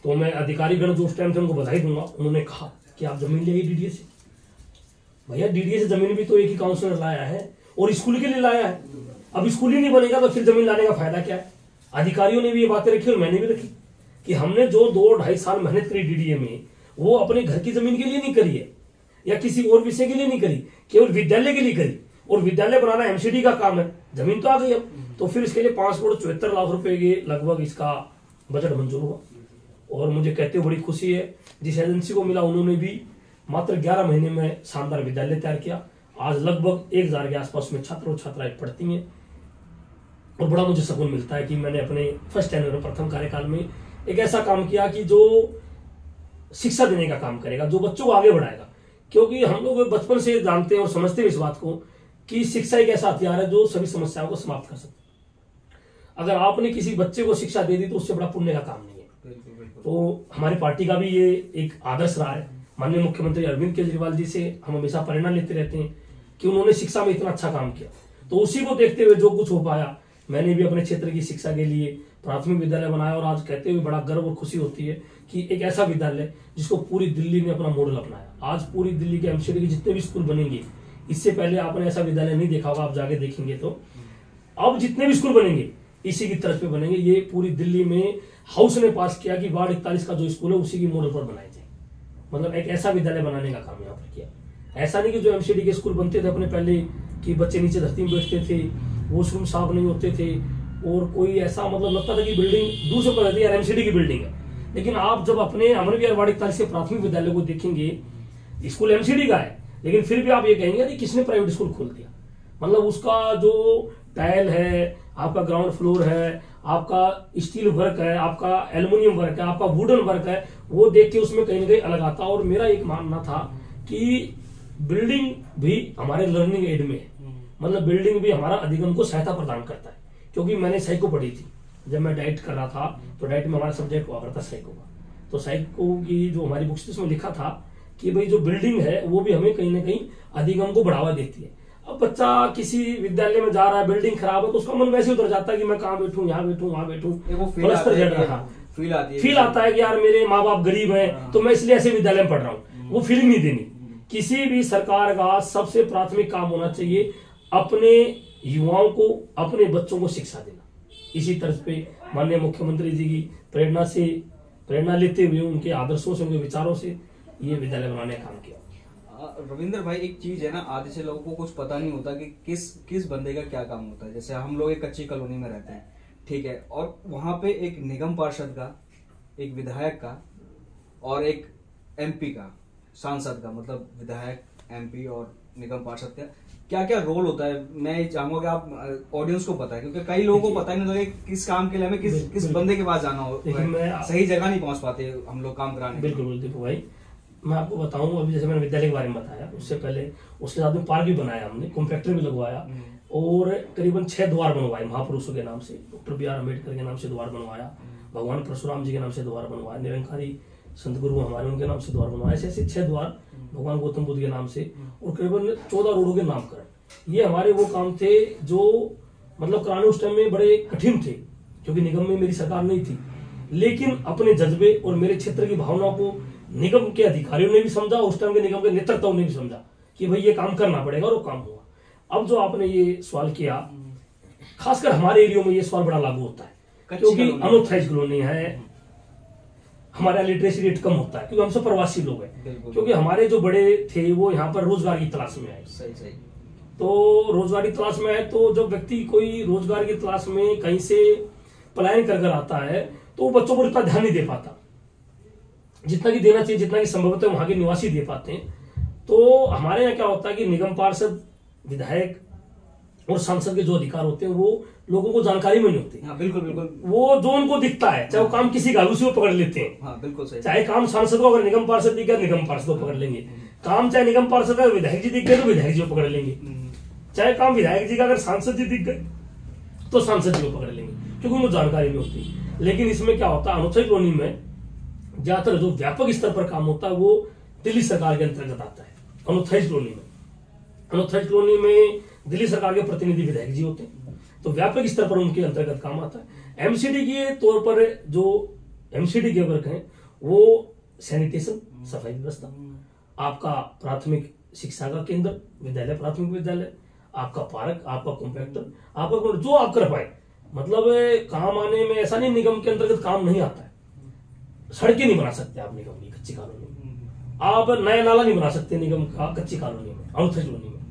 तो मैं अधिकारीगण जो उस टाइम थे उनको बधाई दूंगा, उन्होंने कहा कि आप जमीन ले आइए डीडीए से। भैया डीडीए से जमीन भी तो एक ही काउंसलर लाया है और स्कूल के लिए लाया है। अब स्कूल ही नहीं बनेगा तो फिर जमीन लाने का फायदा क्या है? अधिकारियों ने भी ये बातें रखी और मैंने भी रखी कि हमने जो 2-2.5 साल मेहनत करी डीडीए में, वो अपने घर की जमीन के लिए नहीं करी है या किसी और विषय के लिए नहीं करी, केवल विद्यालय के लिए करी। और विद्यालय बनाना एमसीडी का काम है, जमीन तो आ गई अब। तो फिर इसके लिए 5,74,00,000 रुपए के लगभग इसका बजट मंजूर हुआ। और मुझे कहते हुए बड़ी खुशी है, जिस एजेंसी को मिला उन्होंने भी मात्र 11 महीने में शानदार विद्यालय तैयार किया। आज लगभग 1,000 के आसपास में छात्र और छात्राएं पढ़ती हैं। और बड़ा मुझे सुकून मिलता है कि मैंने अपने फर्स्ट टेन्योर में, प्रथम कार्यकाल में एक ऐसा काम किया कि जो शिक्षा देने का काम करेगा, जो बच्चों को आगे बढ़ाएगा। क्योंकि हम लोग बचपन से जानते हैं और समझते हैं इस बात को कि शिक्षा एक ऐसा हथियार है जो सभी समस्याओं को समाप्त कर सकता है। अगर आपने किसी बच्चे को शिक्षा दे दी तो उससे बड़ा पुण्य का काम नहीं है। तो हमारी पार्टी का भी ये एक आदर्श रहा है। माननीय मुख्यमंत्री अरविंद केजरीवाल जी से हम हमेशा प्रेरणा लेते रहते हैं कि उन्होंने शिक्षा में इतना अच्छा काम किया। तो उसी को देखते हुए जो कुछ हो पाया, मैंने भी अपने क्षेत्र की शिक्षा के लिए प्राथमिक विद्यालय बनाया। और आज कहते हुए बड़ा गर्व और खुशी होती है कि एक ऐसा विद्यालय जिसको पूरी दिल्ली ने अपना मॉडल अपनाया। आज पूरी दिल्ली के एमसीडी के जितने भी स्कूल बनेंगे, इससे पहले आपने ऐसा विद्यालय नहीं देखा होगा, आप जाके देखेंगे तो अब जितने भी स्कूल बनेंगे इसी की तरफ पे बनेंगे। ये पूरी दिल्ली में हाउस ने पास किया कि वार्ड 41 का जो स्कूल है उसी की मॉडल पर बनाए जाए। मतलब एक ऐसा विद्यालय बनाने का काम यहाँ पर किया। ऐसा नहीं कि जो एमसीडी के स्कूल बनते थे अपने पहले कि बच्चे नीचे धरती में बैठते थे, वॉशरूम साफ नहीं होते थे और कोई ऐसा मतलब लगता था कि बिल्डिंग दूर से पता थी यार एमसीडी की बिल्डिंग है। लेकिन आप जब अपने अमरविहार वार्ड 41 के प्राथमिक विद्यालय को देखेंगे, स्कूल एमसीडी का है लेकिन फिर भी आप ये कहेंगे कि किसने प्राइवेट स्कूल खोल दिया। मतलब उसका जो टाइल है, आपका ग्राउंड फ्लोर है, आपका स्टील वर्क है, आपका एल्युमिनियम वर्क है, आपका वुडन वर्क है, वो देख के उसमें कहीं ना कहीं अलग आता। और मेरा एक मानना था कि बिल्डिंग भी हमारे लर्निंग एड में है, मतलब बिल्डिंग भी हमारा अधिगम को सहायता प्रदान करता है। क्योंकि मैंने साइको पढ़ी थी, जब मैं डाइट कर रहा था तो डाइट में हमारा सब्जेक्ट हुआ करता साइको का। तो साइको की जो हमारी बुक्स थी उसमें लिखा था कि भाई जो बिल्डिंग है वो भी हमें कहीं ना कहीं अधिगम को बढ़ावा देती है। अब बच्चा किसी विद्यालय में जा रहा है, बिल्डिंग खराब है, तो उसका मन वैसे उतर जाता है कि मैं कहाँ बैठूं, यहाँ बैठूं, वहां बैठूं, फील आता है कि यार मेरे माँ बाप गरीब हैं तो मैं इसलिए ऐसे विद्यालय में पढ़ रहा हूँ। वो फीलिंग नहीं देनी। किसी भी सरकार का सबसे प्राथमिक काम होना चाहिए अपने युवाओं को, अपने बच्चों को शिक्षा देना। इसी तरह पे माननीय मुख्यमंत्री जी की प्रेरणा लेते हुए, उनके आदर्शों से, उनके विचारों से ये विद्यालय बनाने का काम किया। रविंद्र भाई, एक चीज है ना, आधे से लोगों को कुछ पता नहीं होता कि किस बंदे का क्या काम होता है। जैसे हम लोग एक कच्ची कॉलोनी में रहते हैं, ठीक है, और वहां पे एक निगम पार्षद का, एक विधायक का और एक एमपी का, सांसद का, मतलब विधायक, एमपी और निगम पार्षद का क्या क्या रोल होता है। मैं चाहूंगा कि आप ऑडियंस को पता है, क्योंकि कई लोगों को पता ही नहीं होता कि किस काम के लिए हमें किस बंदे के पास जाना हो, सही जगह नहीं पहुंच पाते हम लोग काम कराने। बिल्कुल देखो भाई, मैं आपको बताऊं, अभी जैसे मैंने विद्यालय के बारे में बताया, उससे पहले उसके साथ में पार्क भी बनाया हमने, कॉम्पैक्टर भी लगवाया और करीबन 6 द्वार बनवाए महापुरुषों के नाम से। डॉक्टर बी आर अम्बेडकर के नाम से द्वार बनवाया, भगवान परशुराम जी के नाम से द्वार बनवाया, निरंकारी संत गुरु हमारे उनके नाम से द्वार बनवाया। ऐसे 6 द्वार भगवान गौतम बुद्ध के नाम से, और करीबन 14 रोडों के नामकरण। ये हमारे वो काम थे जो मतलब कराने उस टाइम में बड़े कठिन थे, क्योंकि निगम में मेरी सरकार नहीं थी। लेकिन अपने जज्बे और मेरे क्षेत्र की भावनाओं को निगम के अधिकारियों ने भी समझा, उस टाइम के निगम के नेतृत्व ने भी समझा कि भाई ये काम करना पड़ेगा, और वो काम हुआ। अब जो आपने ये सवाल किया, खासकर हमारे एरिया में ये सवाल बड़ा लागू होता है, क्योंकि अनऑथराइज्ड कॉलोनी है, हमारा लिटरेसी रेट कम होता है, क्योंकि हम सब प्रवासी लोग हैं। क्योंकि हमारे जो बड़े थे वो यहाँ पर रोजगार की तलाश में आए। सही। तो रोजगार की तलाश में आए, तो जब व्यक्ति कोई रोजगार की तलाश में कहीं से पलायन कर आता है, तो वो बच्चों पर इतना ध्यान नहीं दे पाता जितना कि देना चाहिए, जितना कि संभवतः वहां के निवासी दे पाते हैं। तो हमारे यहाँ क्या होता है कि निगम पार्षद, विधायक और सांसद के जो अधिकार होते हैं वो लोगों को जानकारी में नहीं होती। हाँ, बिल्कुल। वो जो उनको दिखता है, चाहे वो काम किसी का, उसी को पकड़ लेते हैं। हाँ, बिल्कुल सही। चाहे काम सांसद को अगर निगम पार्षद दिख गया, निगम पार्षद को पकड़ लेंगे। काम चाहे निगम पार्षद का विधायक जी दिख गए तो विधायक जी को पकड़ लेंगे। चाहे काम विधायक जी का अगर सांसद जी दिख गए तो सांसद जी को पकड़ लेंगे, क्योंकि उनको जानकारी में होती है। लेकिन इसमें क्या होता है, अनऑथराइज्ड कॉलोनी में ज्यादातर जो व्यापक स्तर पर काम होता है वो दिल्ली सरकार के अंतर्गत आता है। अनऑथराइज्ड कॉलोनी में दिल्ली सरकार के प्रतिनिधि विधायक जी होते हैं, तो व्यापक स्तर पर उनके अंतर्गत काम आता है। एमसीडी के तौर पर जो एमसीडी के वर्क हैं वो सैनिटेशन, सफाई व्यवस्था, आपका प्राथमिक शिक्षा का केंद्र, विद्यालय, प्राथमिक विद्यालय, आपका पार्क, आपका कॉम्पैक्टर, आपका जो आप कर पाए, मतलब काम आने में ऐसा नहीं निगम के अंतर्गत काम नहीं आता है। सड़कें नहीं बना सकते आप निगम की कच्ची कॉलोनी में, आप नया नाला नहीं बना सकते निगम का कच्ची कॉलोनी में, अनऑथराइज्ड कॉलोनी में,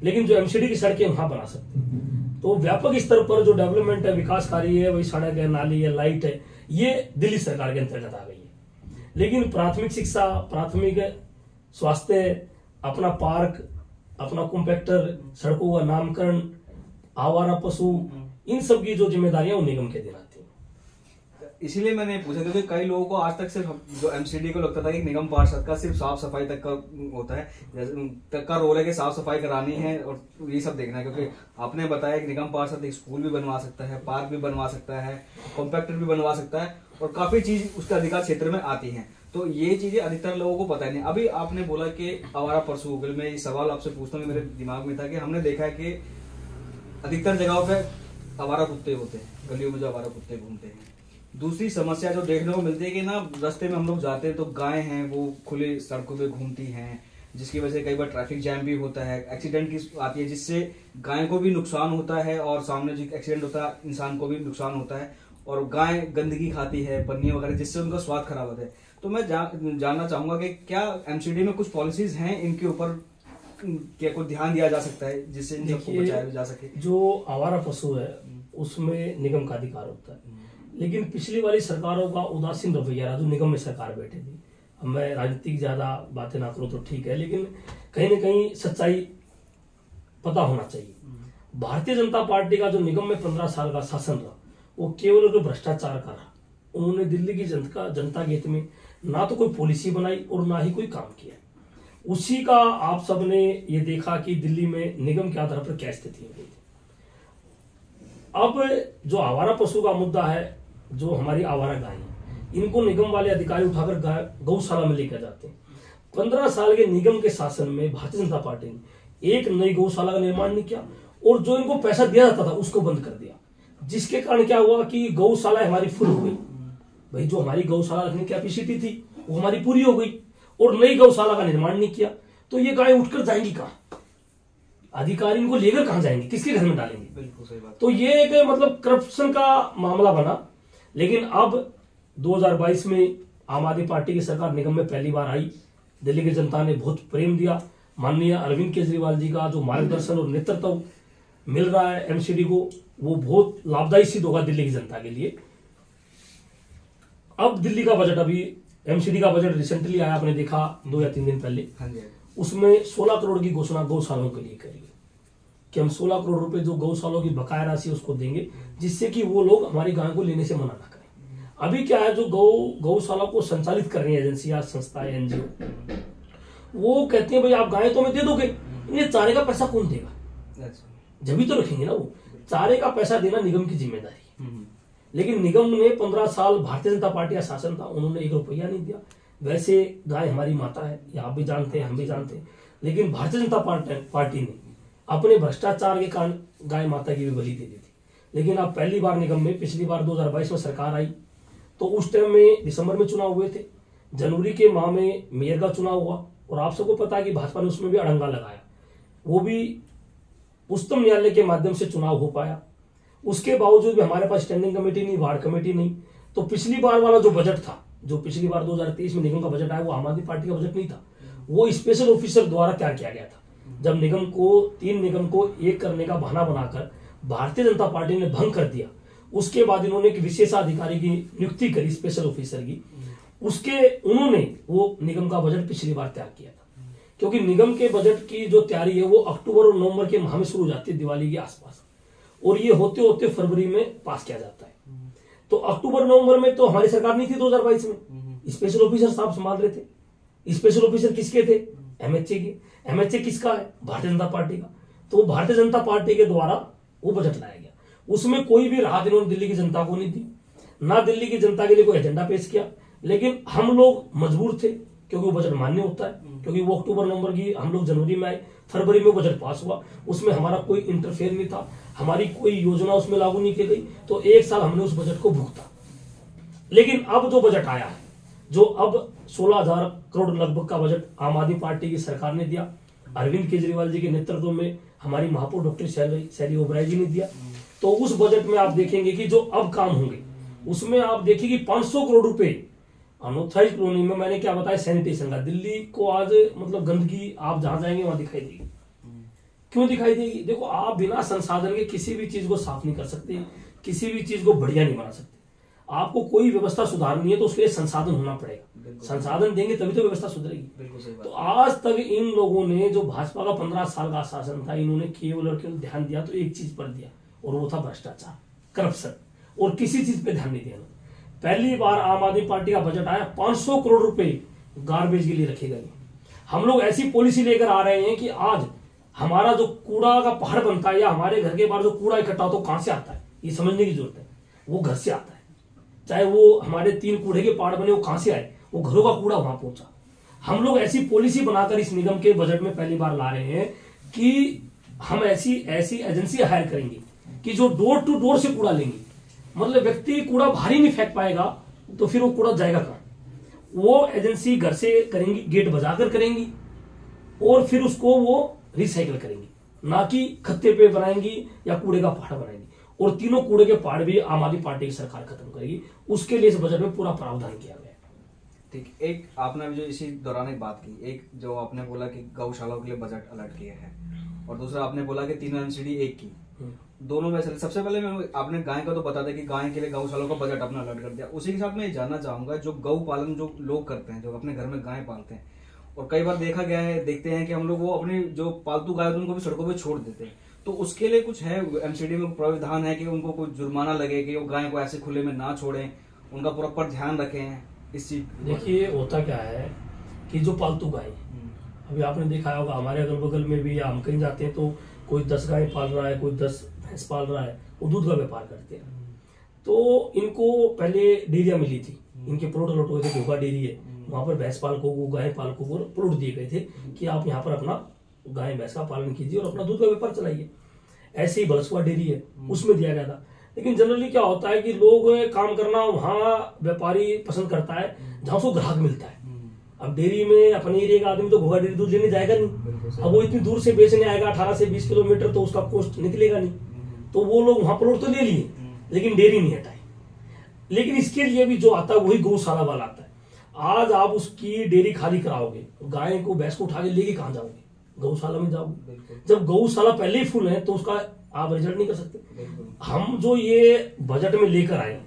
लेकिन जो एमसीडी की सड़कें वहां बना सकते हैं। तो व्यापक स्तर पर जो डेवलपमेंट है, विकास कार्य है, वही सड़क है, नाली है, लाइट है, ये दिल्ली सरकार के अंतर्गत आ गई है। लेकिन प्राथमिक शिक्षा, प्राथमिक स्वास्थ्य, अपना पार्क, अपना कॉम्पैक्टर, सड़कों का नामकरण, आवारा पशु, इन सब की जो जिम्मेदारियां वो निगम के दिन आती है। इसीलिए मैंने पूछा, क्योंकि कई लोगों को आज तक सिर्फ जो एमसीडी को लगता था कि निगम पार्षद का सिर्फ साफ सफाई तक का होता है, तक का रोल है कि साफ सफाई करानी है और ये सब देखना है। क्योंकि आपने बताया कि निगम पार्षद एक स्कूल भी बनवा सकता है, पार्क भी बनवा सकता है, कॉम्पैक्टर भी बनवा सकता है, और काफी चीज उसके अधिकार क्षेत्र में आती है। तो ये चीजें अधिकतर लोगों को पता नहीं। अभी आपने बोला कि आवारा पशु, मैं ये सवाल आपसे पूछता हूँ, मेरे दिमाग में था कि हमने देखा है कि अधिकतर जगहों पे आवारा कुत्ते होते हैं, गलियों में जो आवारा कुत्ते घूमते हैं। दूसरी समस्या जो देखने को मिलती है कि ना, रास्ते में हम लोग जाते हैं तो गाय हैं वो खुले सड़कों पे घूमती हैं, जिसकी वजह से कई बार ट्रैफिक जैम भी होता है, एक्सीडेंट की आती है, जिससे गाय को भी नुकसान होता है और सामने जो एक्सीडेंट होता है इंसान को भी नुकसान होता है। और गाय गंदगी खाती है, पन्नियां वगैरह, जिससे उनका स्वास्थ्य खराब होता है। तो मैं जानना चाहूंगा कि क्या एमसीडी में कुछ पॉलिसीज हैं इनके ऊपर, क्या कोई ध्यान दिया जा सकता है जिससे इन सबको बचाया जा सके? जो आवारा पशु है उसमें निगम का अधिकार होता है, लेकिन पिछली वाली सरकारों का उदासीन रवैया रहा, जो निगम में सरकार बैठी थी। अब मैं राजनीतिक ज्यादा बातें ना करूं तो ठीक है, लेकिन कहीं ना कहीं सच्चाई पता होना चाहिए। भारतीय जनता पार्टी का जो निगम में 15 साल का शासन रहा वो केवल और भ्रष्टाचार का रहा। उन्होंने दिल्ली की जनता के हित में ना तो कोई पॉलिसी बनाई और ना ही कोई काम किया। उसी का आप सबने ये देखा कि दिल्ली में निगम के आधार पर क्या स्थिति हो गई थी। अब जो आवारा पशु का मुद्दा है, जो हमारी आवारा गाय है, इनको निगम वाले अधिकारी उठाकर गौशाला में लेकर जाते हैं। 15 साल के निगम के शासन में भारतीय जनता पार्टी ने एक नई गौशाला का निर्माण नहीं किया और जो इनको पैसा दिया जाता था उसको बंद कर दिया, जिसके कारण क्या हुआ कि गौशाला हमारी फुल हो गई। भाई जो हमारी गौशाला रखने की कैपेसिटी थी वो हमारी पूरी हो गई और नई गौशाला का निर्माण नहीं किया, तो ये गाय उठकर जाएंगी कहां? अधिकारी इनको लेकर कहां जाएंगे, किसके घर में डालेंगे? बिल्कुल सही बात। तो ये एक मतलब करप्शन का मामला बना। लेकिन अब 2022 में आम आदमी पार्टी की सरकार निगम में पहली बार आई। दिल्ली की जनता ने बहुत प्रेम दिया। माननीय अरविंद केजरीवाल जी का जो मार्गदर्शन और नेतृत्व मिल रहा है एमसीडी को, वो बहुत लाभदायी सिद्ध होगा दिल्ली की जनता के लिए। अब दिल्ली का बजट, अभी एमसीडी का बजट रिसेंटली आया, आपने देखा 2 या 3 दिन पहले। हाँ जी। उसमें 16 करोड़ की घोषणा गौशालों के लिए करी कि हम 16 करोड़ रुपए जो गौशालों की बकाया राशि उसको देंगे, जिससे कि वो लोग हमारी गाय को लेने से मना ना करें। अभी क्या है, जो गौशाला को संचालित कर रही है एजेंसियां, संस्थाएं, एनजीओ, वो कहते हैं भाई आप गाय तो हमें दे दोगे, इन्हें चारे का पैसा कौन देगा? जब भी तो रखेंगे ना, वो चारे का पैसा देना निगम की जिम्मेदारी। लेकिन निगम ने 15 साल भारतीय जनता पार्टी का शासन था, उन्होंने 1 रुपया नहीं दिया। वैसे गाय हमारी माता है, ये आप भी जानते हैं, हम भी जानते हैं, लेकिन भारतीय जनता पार्टी ने अपने भ्रष्टाचार के कारण गाय माता की भी बलि दे दी थी। लेकिन अब पहली बार निगम में, पिछली बार 2022 में सरकार आई तो उस टाइम में दिसंबर में चुनाव हुए थे, जनवरी के माह में मेयर का चुनाव हुआ और आप सबको पता है कि भाजपा ने उसमें भी अड़ंगा लगाया, वो भी उच्चतम न्यायालय के माध्यम से चुनाव हो पाया। उसके बावजूद भी हमारे पास स्टैंडिंग कमेटी नहीं, वार्ड कमेटी नहीं। तो पिछली बार वाला जो बजट था, जो पिछली बार 2023 में निगम का बजट आया, वो आम आदमी पार्टी का बजट नहीं था, वो स्पेशल ऑफिसर द्वारा तैयार किया गया था। जब निगम को 3 निगम को एक करने का बहाना बनाकर भारतीय जनता पार्टी ने भंग कर दिया, उसके बाद इन्होंने एक विशेषाधिकारी की नियुक्ति करी, स्पेशल ऑफिसर की। उन्होंने वो निगम का बजट पिछली बार तैयार किया था, क्योंकि निगम के बजट की जो तैयारी है वो अक्टूबर और नवंबर के माह में शुरू हो जाती है, दिवाली के आसपास, और ये होते होते फरवरी में पास किया जाता है। तो अक्टूबर नवंबर में तो हमारी सरकार नहीं थी 2022 में, स्पेशल ऑफिसर साहब संभाल रहे थे। स्पेशल ऑफिसर किसके थे? एमएचए के। एमएचए किसका है? भारतीय जनता पार्टी का। तो भारतीय जनता पार्टी के द्वारा वो बजट लाया गया, उसमें कोई भी राहत इन्होंने दिल्ली की जनता को नहीं दी, ना दिल्ली की जनता के लिए कोई एजेंडा पेश किया। लेकिन हम लोग मजबूर थे, क्योंकि वो बजट मान्य होता है, क्योंकि वो अक्टूबर नवंबर की, हम लोग जनवरी में आए, फरवरी में बजट पास हुआ, उसमें हमारा कोई इंटरफेयर नहीं था, हमारी कोई योजना उसमें लागू नहीं की गई, तो 1 साल हमने उस बजट को भुगता। लेकिन अब जो बजट आया है, जो अब 16,000 करोड़ लगभग का बजट आम आदमी पार्टी की सरकार ने दिया, अरविंद केजरीवाल जी के नेतृत्व में हमारी महापौर डॉक्टर शैली ओबराय जी ने दिया, तो उस बजट में आप देखेंगे कि जो अब काम होंगे उसमें आप देखिए कि 500 करोड़ रुपए अनऑथराइज कॉलोनी में, मैंने क्या बताया, सैनिटेशन का। दिल्ली को आज मतलब गंदगी आप जहां जाएंगे वहां दिखाई देगी। क्यों दिखाई देगी? देखो, आप बिना संसाधन के किसी भी चीज को साफ नहीं कर सकते, किसी भी चीज को बढ़िया नहीं बना सकते। आपको कोई व्यवस्था सुधारनी है तो उसके लिए संसाधन होना पड़ेगा, संसाधन देंगे तभी तो व्यवस्था सुधरेगी। तो आज तक इन लोगों ने, जो भाजपा का 15 साल का शासन था, इन्होंने केवल और केवल ध्यान दिया तो एक चीज पर दिया, और वो था भ्रष्टाचार, करप्शन, और किसी चीज पे ध्यान नहीं दिया। पहली बार आम आदमी पार्टी का बजट आया, 500 करोड़ रुपए गार्बेज के लिए रखे गए। हम लोग ऐसी पॉलिसी लेकर आ रहे हैं कि आज हमारा जो कूड़ा का पहाड़ बनता है, या हमारे घर के बाहर जो कूड़ा इकट्ठा होता है, कहां से आता है, ये समझने की जरूरत है। वो घर से आता है, चाहे वो हमारे 3 कूड़े के पहाड़ बने, वो कहां से आए, वो घरों का कूड़ा वहां पहुंचा। हम लोग ऐसी पॉलिसी बनाकर इस निगम के बजट में पहली बार ला रहे हैं कि हम ऐसी एजेंसी हायर करेंगे कि जो डोर टू डोर से कूड़ा लेंगे। मतलब व्यक्ति कूड़ा भारी नहीं फेंक पाएगा, तो फिर वो कूड़ा जाएगा कहां? वो एजेंसी घर से करेंगी, गेट बजाकर करेंगी, और फिर उसको वो रिसाइकल करेंगी, ना कि खत्ते पे बनाएंगी या कूड़े का पहाड़ बनाएंगी। और तीनों कूड़े के पहाड़ भी आम आदमी पार्टी की सरकार खत्म करेगी, उसके लिए इस बजट में पूरा प्रावधान किया गया है। ठीक, एक आपने जो इसी दौरान एक बात की, एक जो आपने बोला कि गौशालाओं के लिए बजट अलर्ट किया है, और दूसरा आपने बोला कि 3 एमसीडी 1 की, दोनों में सबसे पहले मैं आपने गाय का तो बता दें कि गाय के लिए गौशालों का बजट अपना अलर्ट कर दिया। उसी के साथ मैं ये जानना चाहूंगा, जो गौ पालन जो लोग करते हैं, जो अपने घर में गाय पालते हैं, और कई बार देखा गया है, देखते हैं कि हम लोग वो अपनी जो पालतू गाय उनको भी सड़कों पे छोड़ देते हैं, तो उसके लिए कुछ है एमसीडी में प्रावधान है कि उनको कुछ जुर्माना लगे कि वो गाय को ऐसे खुले में ना छोड़ें, उनका प्रॉपर ध्यान रखें इस चीज? देखिए होता क्या है कि जो पालतू गाय, अभी आपने देखा होगा हमारे अगल बगल में भी, या हम कहीं जाते हैं तो कोई 10 गाय पाल रहा है, कोई 10 भैंस पाल रहा है, वो दूध का व्यापार करते हैं। तो इनको पहले डेयरिया मिली थी, इनके प्लॉट अलॉट हुए थे, घोगा डेयरी है, वहां पर भैंस पालकों को, गाय पालकों को प्लॉट दिए गए थे कि आप यहाँ पर अपना गाय भैंस का पालन कीजिए और अपना दूध का व्यापार चलाइए। ऐसे ही बरसुआ डेयरी है, उसमें दिया गया था। लेकिन जनरली क्या होता है कि लोग काम करना वहां व्यापारी पसंद करता है जहां उसको ग्राहक मिलता है। अब डेयरी में अपने एरिया का आदमी तो घोगा डेयरी दूध लेने जाएगा नहीं, अब वो इतनी दूर से बेचने आएगा 18 से 20 किलोमीटर, तो उसका कॉस्ट निकलेगा नहीं। तो वो लोग वहां प्लॉट तो ले लिए लेकिन डेयरी नहीं हटाई। लेकिन इसके लिए भी जो आता है वही गौशाला वाला आता है। आज आप उसकी डेयरी खाली कराओगे, गाय को भैंस को उठा के लेके कहां जाओगे? गौशाला में जाओगे। जब गौशाला पहले ही फुल है तो उसका आप रिजल्ट नहीं कर सकते। हम जो ये बजट में लेकर आए,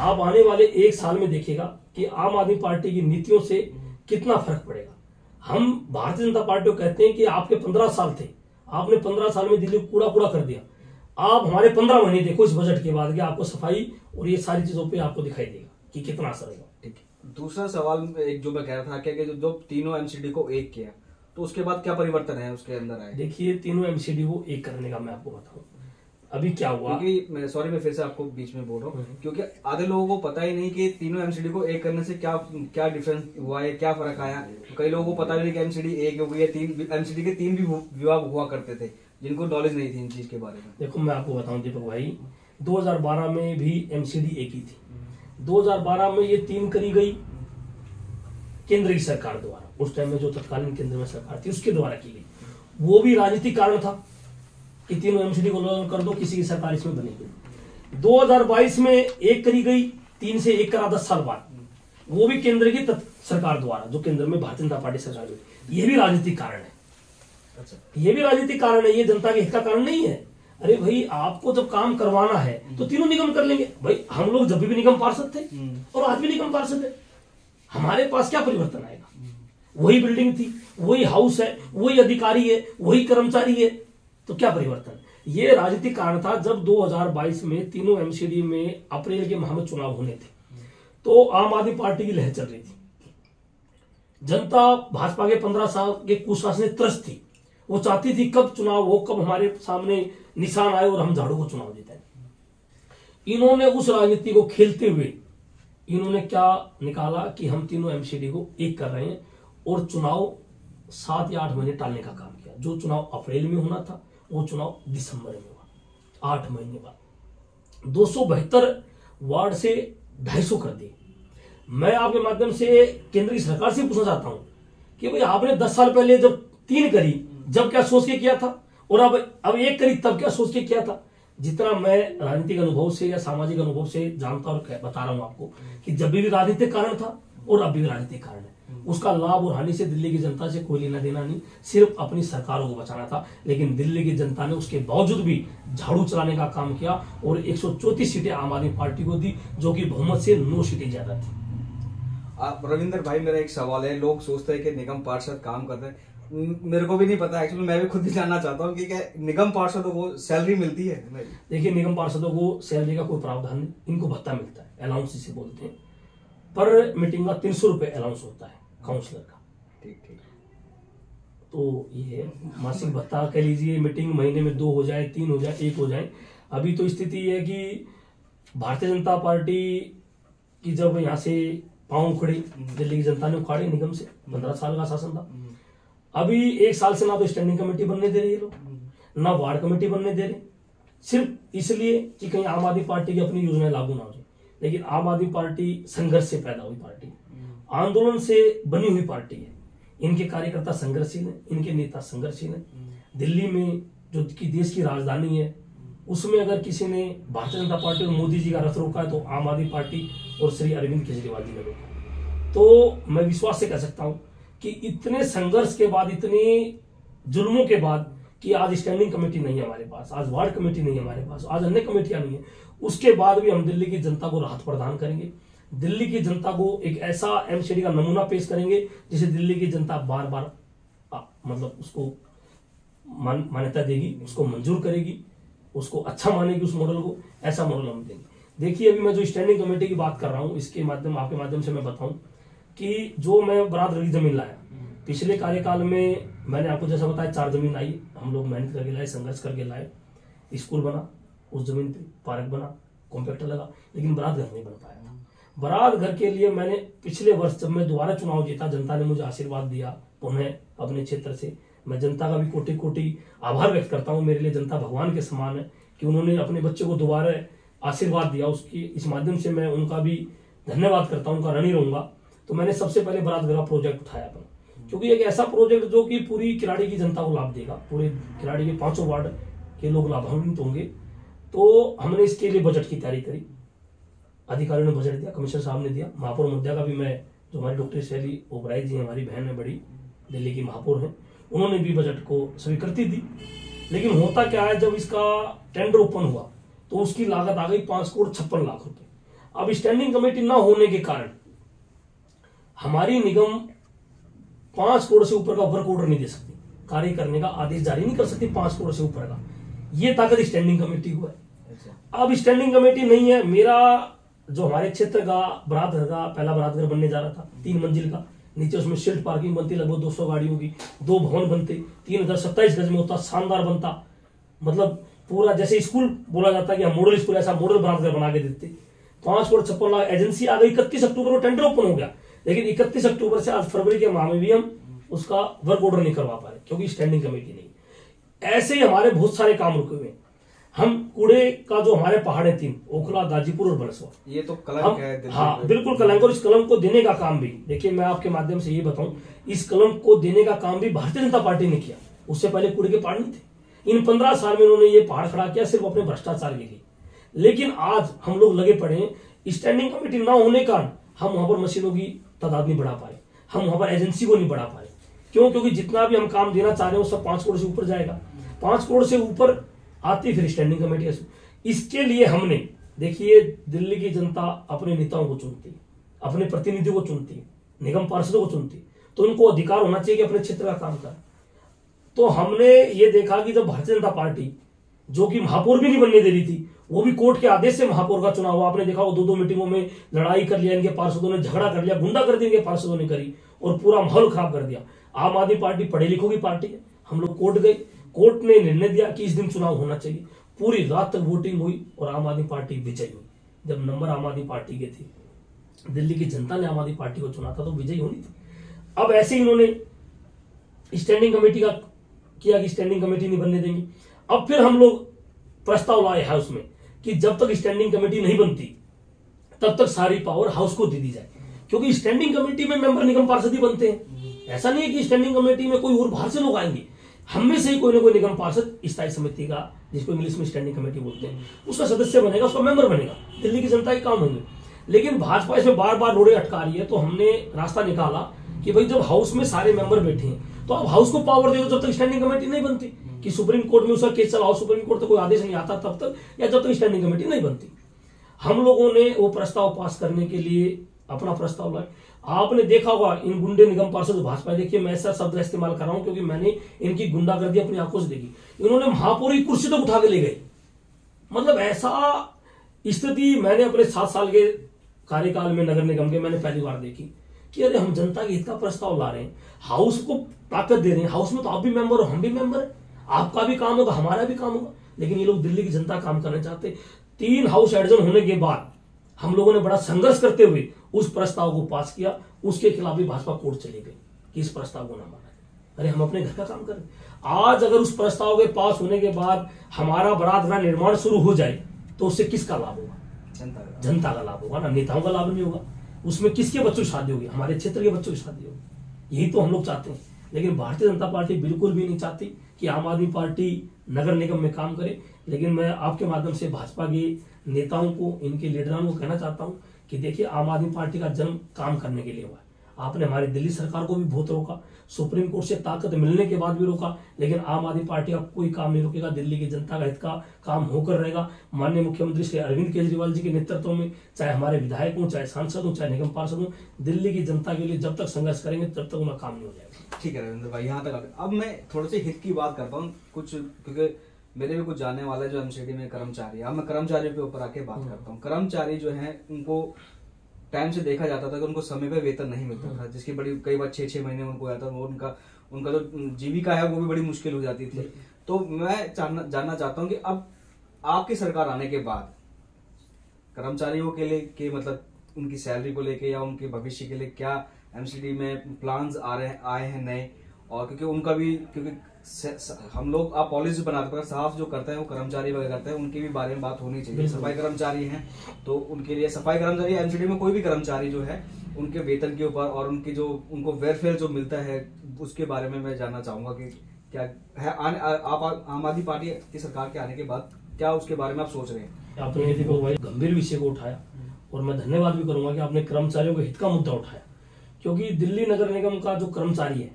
आप आने वाले 1 साल में देखिएगा कि आम आदमी पार्टी की नीतियों से कितना फर्क पड़ेगा। हम भारतीय जनता पार्टी को कहते हैं कि आपके 15 साल थे, आपने 15 साल में दिल्ली को कूड़ा कर दिया। आप हमारे 15 महीने देखो इस बजट के बाद कि आपको सफाई और ये सारी चीजों पे आपको दिखाई देगा कि कितना असर होगा। ठीक है। दूसरा सवाल एक जो मैं कह रहा था कि जो तीनों एमसीडी को एक किया तो उसके बाद क्या परिवर्तन है उसके अंदर आए? देखिए तीनों एमसीडी को एक करने का मैं आपको बताऊं अभी क्या हुआ। क्योंकि मैं फिर से आपको बीच में बोल रहा हूँ, क्योंकि आधे लोगों को पता ही नहीं कि तीनों एमसीडी को एक करने से क्या क्या डिफरेंस हुआ है, क्या फर्क आया। कई लोगों को पता भी नहीं कि एमसीडी एक हो गई है। 3 एमसीडी के 3 भी विभाग हुआ करते थे जिनको नॉलेज नहीं थी इन चीज के बारे में। देखो मैं आपको बताऊं दीपक भाई, 2012 में भी एमसीडी एक ही थी। 2012 में ये 3 करी गई केंद्र की सरकार द्वारा, उस टाइम में जो तत्कालीन केंद्र में सरकार थी उसके द्वारा की गई। वो भी राजनीतिक कारण था कि तीनों एमसीडी को लॉन्च कर दो, किसी की सरकार इसमें बनेगी। 2022 में एक करी गई, 3 से 1 करा 10 साल बाद, वो भी केंद्र की सरकार द्वारा, जो केंद्र में भारतीय जनता पार्टी सरकार हुई। ये भी राजनीतिक कारण है। अच्छा, ये भी राजनीतिक कारण है, ये जनता के हित का कारण नहीं है। अरे भाई आपको जब काम करवाना है तो तीनों निगम कर लेंगे। भाई हम लोग जब भी निगम पार्षद थे और आज भी निगम पार्षद है, हमारे पास क्या परिवर्तन आएगा? वही बिल्डिंग थी, वही हाउस है, वही अधिकारी है, वही कर्मचारी है, तो क्या परिवर्तन? ये राजनीतिक कारण था। जब 2022 में तीनों एमसीडी में अप्रैल के माह में चुनाव होने थे तो आम आदमी पार्टी की लहर चल रही थी। जनता भाजपा के 15 साल के कुशासन से त्रस्त थी। वो चाहती थी कब चुनाव हो, कब हमारे सामने निशान आए और हम झाड़ू को चुनाव जीते। इन्होंने उस राजनीति को खेलते हुए इन्होंने क्या निकाला कि हम तीनों एमसीडी को एक कर रहे हैं और चुनाव 7 या 8 महीने टालने का काम किया। जो चुनाव अप्रैल में होना था वो चुनाव दिसंबर में हुआ, 8 महीने बाद। 272 वार्ड से 250 कर दिए। मैं आपके माध्यम से केंद्र की सरकार से पूछना चाहता हूं कि भाई आपने 10 साल पहले जब 3 करी, जब क्या सोच के किया था, और अब 1 करी तब क्या सोच के किया था? जितना मैं राजनीतिक अनुभव से या सामाजिक अनुभव से जानता और बता रहा हूं आपको कि जब भी राजनीतिक कारण था और अभी भी राजनीतिक कारण है, उसका लाभ और हानि से दिल्ली की जनता से कोई लेना देना नहीं, सिर्फ अपनी सरकारों को बचाना था। लेकिन दिल्ली की जनता ने उसके बावजूद भी झाड़ू चलाने का काम किया और 134 सीटें आम आदमी पार्टी को दी, जो कि बहुमत से 9 सीटें ज्यादा थी। रविंदर भाई, मेरा एक सवाल है। लोग सोचते हैं कि निगम पार्षद काम करते हैं, मेरे को भी नहीं पता एक्चुअली, मैं भी खुद ही जानना चाहता हूँ कि क्या निगम पार्षदों को सैलरी मिलती है? देखिए निगम पार्षदों को सैलरी का कोई प्रावधान नहीं, इनको भत्ता मिलता है, अलाउंस जिसे बोलते हैं। पर मीटिंग का 300 रुपए अलाउंस होता है काउंसलर का। ठीक ठीक। तो ये मासिक भत्ता कह लीजिए, मीटिंग महीने में 2 हो जाए, 3 हो जाए, 1 हो जाए। अभी तो स्थिति है कि भारतीय जनता पार्टी की जब यहाँ से पांव उखड़े, दिल्ली की जनता ने उखाड़े निगम से, 15 साल का शासन था। अभी 1 साल से ना तो स्टैंडिंग कमेटी बनने दे रही है लोग, ना वार्ड कमेटी बनने दे रहे, सिर्फ इसलिए कि कहीं आम आदमी पार्टी की अपनी योजनाएं लागू ना हो जाए। लेकिन आम आदमी पार्टी संघर्ष से पैदा हुई पार्टी, आंदोलन से बनी हुई पार्टी है। इनके कार्यकर्ता संघर्षशील है, इनके नेता संघर्षशील है। दिल्ली में जो कि देश की राजधानी है, उसमें अगर किसी ने भारतीय जनता पार्टी और मोदी जी का रथ रोका है तो आम आदमी पार्टी और श्री अरविंद केजरीवाल जी ने रोका। तो मैं विश्वास से कह सकता हूं कि इतने संघर्ष के बाद, इतने जुल्मों के बाद, कि आज स्टैंडिंग कमेटी नहीं है हमारे पास, आज वार्ड कमेटी नहीं है हमारे पास, आज अन्य कमेटियां नहीं है, उसके बाद भी हम दिल्ली की जनता को राहत प्रदान करेंगे। दिल्ली की जनता को एक ऐसा एमसीडी का नमूना पेश करेंगे जिसे दिल्ली की जनता बार बार मतलब उसको मान्यता देगी, उसको मंजूर करेगी, उसको अच्छा मानेगी उस मॉडल को, ऐसा मॉडल हम देंगे। देखिए अभी मैं जो स्टैंडिंग कमेटी की बात कर रहा हूँ, इसके माध्यम आपके माध्यम से मैं बताऊं कि जो मैं बरादगढ़ की जमीन लाया पिछले कार्यकाल में, मैंने आपको जैसा बताया 4 जमीन आई, हम लोग मेहनत करके लाए, संघर्ष करके लाए, स्कूल बना उस जमीन पे, पार्क बना, कॉम्पैक्टर लगा, लेकिन बरादगढ़ नहीं बन पाया था। बरादगढ़ के लिए मैंने पिछले वर्ष जब मैं दोबारा चुनाव जीता, जनता ने मुझे आशीर्वाद दिया पुनः अपने क्षेत्र से, मैं जनता का भी कोटि कोटि आभार व्यक्त करता हूँ। मेरे लिए जनता भगवान के समान है कि उन्होंने अपने बच्चे को दोबारा आशीर्वाद दिया, उसकी इस माध्यम से मैं उनका भी धन्यवाद करता हूँ, उनका ऋणी रहूंगा। तो मैंने सबसे पहले बरादगढ़ का प्रोजेक्ट उठाया अपना, क्योंकि एक ऐसा प्रोजेक्ट जो कि पूरी किराड़ी की जनता को लाभ देगा, पूरे किराड़ी के 5 वार्ड के लोग लाभान्वित होंगे। तो हमने इसके लिए बजट की तैयारी करी, अधिकारियों ने बजट दिया, कमिश्नर साहब ने दिया, महापौर मुद्दा का भी मैं, जो हमारी डॉक्टर शैली ओबराय जी हमारी बहन है बड़ी, दिल्ली की महापौर है, उन्होंने भी बजट को स्वीकृति दी। लेकिन होता क्या है, जब इसका टेंडर ओपन हुआ तो उसकी लागत आ गई 5,56,00,000 रुपए। अब स्टैंडिंग कमेटी ना होने के कारण हमारी निगम 5 करोड़ से ऊपर का वर्क ऑर्डर नहीं दे सकती, कार्य करने का आदेश जारी नहीं कर सकती 5 करोड़ से ऊपर का। ये ताकत स्टैंडिंग कमेटी को है। अब स्टैंडिंग कमेटी नहीं है। मेरा जो हमारे क्षेत्र का बरादगढ़ का पहला बरादगढ़ बनने जा रहा था, 3 मंजिल का, नीचे उसमें शिल्ड पार्किंग बनती लगभग 200 गाड़ियों की, 2 भवन बनते, 3027 गज में होता, शानदार बनता, मतलब पूरा जैसे स्कूल बोला जाता है कि हम मॉडल स्कूल, ऐसा मॉडल बरादगढ़ बना के देते। 5,56,00,000 एजेंसी आ गई, 31 अक्टूबर को टेंडर ओपन हो गया, लेकिन 31 अक्टूबर से आज फरवरी के माह में भी हम उसका वर्क ऑर्डर नहीं करवा पा रहे, क्योंकि स्टैंडिंग कमेटी नहीं। ऐसे ही हमारे बहुत सारे काम रुके हुए हैं। हम कूड़े का जो हमारे पहाड़ है 3, ओखला, गाजीपुर और बलसवा, ये तो कलंक है। हाँ बिल्कुल कलंक, और इस कलंक को देने का काम भी, देखिए मैं आपके माध्यम से ये बताऊं, इस कलंक को देने का काम भी भारतीय जनता पार्टी ने किया। उससे पहले कूड़े के पहाड़ नहीं थे। इन 15 साल में उन्होंने ये पहाड़ खड़ा किया सिर्फ अपने भ्रष्टाचार के लिए। लेकिन आज हम लोग लगे पड़े हैं, स्टैंडिंग कमेटी ना होने का हम वहां पर मशीनों की तादाद नहीं बढ़ा पाए, हम वहां पर एजेंसी को नहीं बढ़ा पाए। क्यों? क्योंकि जितना भी हम काम देना चाह रहे हैं वो सब 5 करोड़ से ऊपर जाएगा। 5 करोड़ से ऊपर आती फिर स्टैंडिंग कमेटी। इसके लिए हमने, देखिए दिल्ली की जनता अपने नेताओं को चुनती है, अपने प्रतिनिधियों को चुनती है, निगम पार्षदों को चुनती है, तो उनको अधिकार होना चाहिए कि अपने क्षेत्र का काम करें। तो हमने ये देखा कि जब भारतीय जनता पार्टी, जो कि महापौर भी नहीं बनने दे रही थी, वो भी कोर्ट के आदेश से महापौर का चुनाव हुआ। आपने देखा वो 2-2 मीटिंगों में लड़ाई कर लिया, इनके पार्षदों ने झगड़ा कर लिया, गुंडागर्दी इनके पार्षदों ने करी और पूरा माहौल खराब कर दिया। आम आदमी पार्टी पढ़े लिखों की पार्टी है। हम लोग कोर्ट गए, कोर्ट ने निर्णय दिया कि इस दिन चुनाव होना चाहिए। पूरी रात तक वोटिंग हुई और आम आदमी पार्टी विजयी हुई। जब नंबर आम आदमी पार्टी के थे, दिल्ली की जनता ने आम आदमी पार्टी को चुना था, तो विजयी होनी थी। अब ऐसे ही इन्होंने स्टैंडिंग कमेटी का किया कि स्टैंडिंग कमेटी नहीं बनने देंगे। अब फिर हम लोग प्रस्ताव लाए हाउस में कि जब तक स्टैंडिंग कमेटी नहीं बनती तब तक सारी पावर हाउस को दे दी जाए, क्योंकि स्टैंडिंग कमेटी में मेंबर निगम पार्षद ही बनते हैं। ऐसा नहीं है कि स्टैंडिंग कमेटी में कोई और बाहर से लोग आएंगे, हम में से ही कोई ना कोई निगम पार्षद स्थायी समिति का, जिसको इंग्लिश में स्टैंडिंग कमेटी बोलते हैं, उसका सदस्य बनेगा, उसका मेंबर बनेगा, दिल्ली की जनता के काम होंगे। लेकिन भाजपा इसमें बार बार रोड़े अटका रही है, तो हमने रास्ता निकाला कि भाई जब हाउस में सारे मेंबर बैठे हैं तो अब हाउस को पावर दे दो जब तक स्टैंडिंग कमेटी नहीं बनती, कि सुप्रीम कोर्ट में उसका केस चलाओ, सुप्रीम कोर्ट तक कोई आदेश नहीं आता तब तक, या जब तक स्टैंडिंग कमेटी नहीं बनती। हम लोगों ने वो प्रस्ताव पास करने के लिए अपना प्रस्ताव लाए। आपने देखा होगा इन गुंडे निगम पार्षद भाजपा, देखिए मैं ऐसा शब्द इस्तेमाल कर रहा हूं क्योंकि मैंने इनकी गुंडागर्दी अपनी आंखों से देखी। इन्होंने महापौर की कुर्सी तक उठा के ले गए। मतलब ऐसा स्थिति मैंने अपने 7 साल के कार्यकाल में नगर निगम के मैंने पहली बार देखी कि अरे हम जनता के हित का प्रस्ताव ला रहे हैं, हाउस को ताकत दे रहे हैं, हाउस में तो आप भी मेंबर हो, हम भी मेंबर है, आपका भी काम होगा, हमारा भी काम होगा। लेकिन ये लोग दिल्ली की जनता काम करना चाहते। 3 हाउस एडजन होने के बाद हम लोगों ने बड़ा संघर्ष करते हुए उस प्रस्ताव को पास किया। उसके खिलाफ भी भाजपा कोर्ट चले गए कि इस प्रस्ताव को ना माना। अरे हम अपने घर का काम करें। आज अगर उस प्रस्ताव के पास होने के बाद हमारा बरादगढ़ निर्माण शुरू हो जाए तो उससे किसका लाभ होगा? जनता का लाभ होगा ना, नेताओं का लाभ नहीं होगा। उसमें किसके बच्चों की शादी होगी? हमारे क्षेत्र के बच्चों की शादी होगी। यही तो हम लोग चाहते हैं। लेकिन भारतीय जनता पार्टी बिल्कुल भी नहीं चाहती कि आम आदमी पार्टी नगर निगम में काम करे। लेकिन मैं आपके माध्यम से भाजपा के नेताओं को, इनके लीडरों को कहना चाहता हूं कि देखिए आम आदमी पार्टी का जन्म काम करने के लिए हुआ है। आपने हमारी दिल्ली सरकार को भी बहुत रोका, सुप्रीम कोर्ट से ताकत मिलने के बाद भी रोका, लेकिन आम आदमी पार्टी का कोई काम नहीं रोकेगा। दिल्ली की जनता का हित का काम होकर रहेगा। माननीय मुख्यमंत्री श्री अरविंद केजरीवाल जी के नेतृत्व में चाहे हमारे विधायक हों, चाहे सांसद हों, चाहे निगम पार्षद हों, दिल्ली की जनता के लिए जब तक संघर्ष करेंगे तब तक उनका काम नहीं हो जाएगा। ठीक है रविंद्र भाई, यहाँ तक अब मैं थोड़े से हित की बात करता हूँ कुछ, क्योंकि मेरे भी कुछ जानने वाले जो एमसीडी में कर्मचारी है। अब मैं कर्मचारियों के ऊपर आके बात करता हूँ। कर्मचारी जो है उनको टाइम से देखा जाता था कि उनको समय पे वेतन नहीं मिलता था, जिसकी बड़ी कई बार 6-6 महीने उनको आता था। उनका जो जीविका है वो भी बड़ी मुश्किल हो जाती थी। तो मैं जानना चाहता हूँ कि अब आपकी सरकार आने के बाद कर्मचारियों के लिए के मतलब उनकी सैलरी को लेके या उनके भविष्य के लिए क्या एमसीडी में प्लान्स आए हैं नए, और क्योंकि उनका भी क्योंकि हम लोग आप पॉलिसी बनाते हैं, साफ जो करते हैं वो कर्मचारी वगैरह करते हैं, उनके भी बारे में बात होनी चाहिए। सफाई कर्मचारी हैं तो उनके लिए सफाई कर्मचारी एमसीडी में कोई भी कर्मचारी जो है उनके वेतन के ऊपर और उनकी जो उनको वेलफेयर जो मिलता है उसके बारे में मैं जानना चाहूंगा कि क्या है आप आम आदमी पार्टी की सरकार के आने के बाद क्या उसके बारे में आप सोच रहे हैं। आपने ये देखो भाई गंभीर विषय को उठाया और मैं धन्यवाद भी करूंगा कि आपने कर्मचारियों के हित का मुद्दा उठाया, क्योंकि दिल्ली नगर निगम का जो कर्मचारी है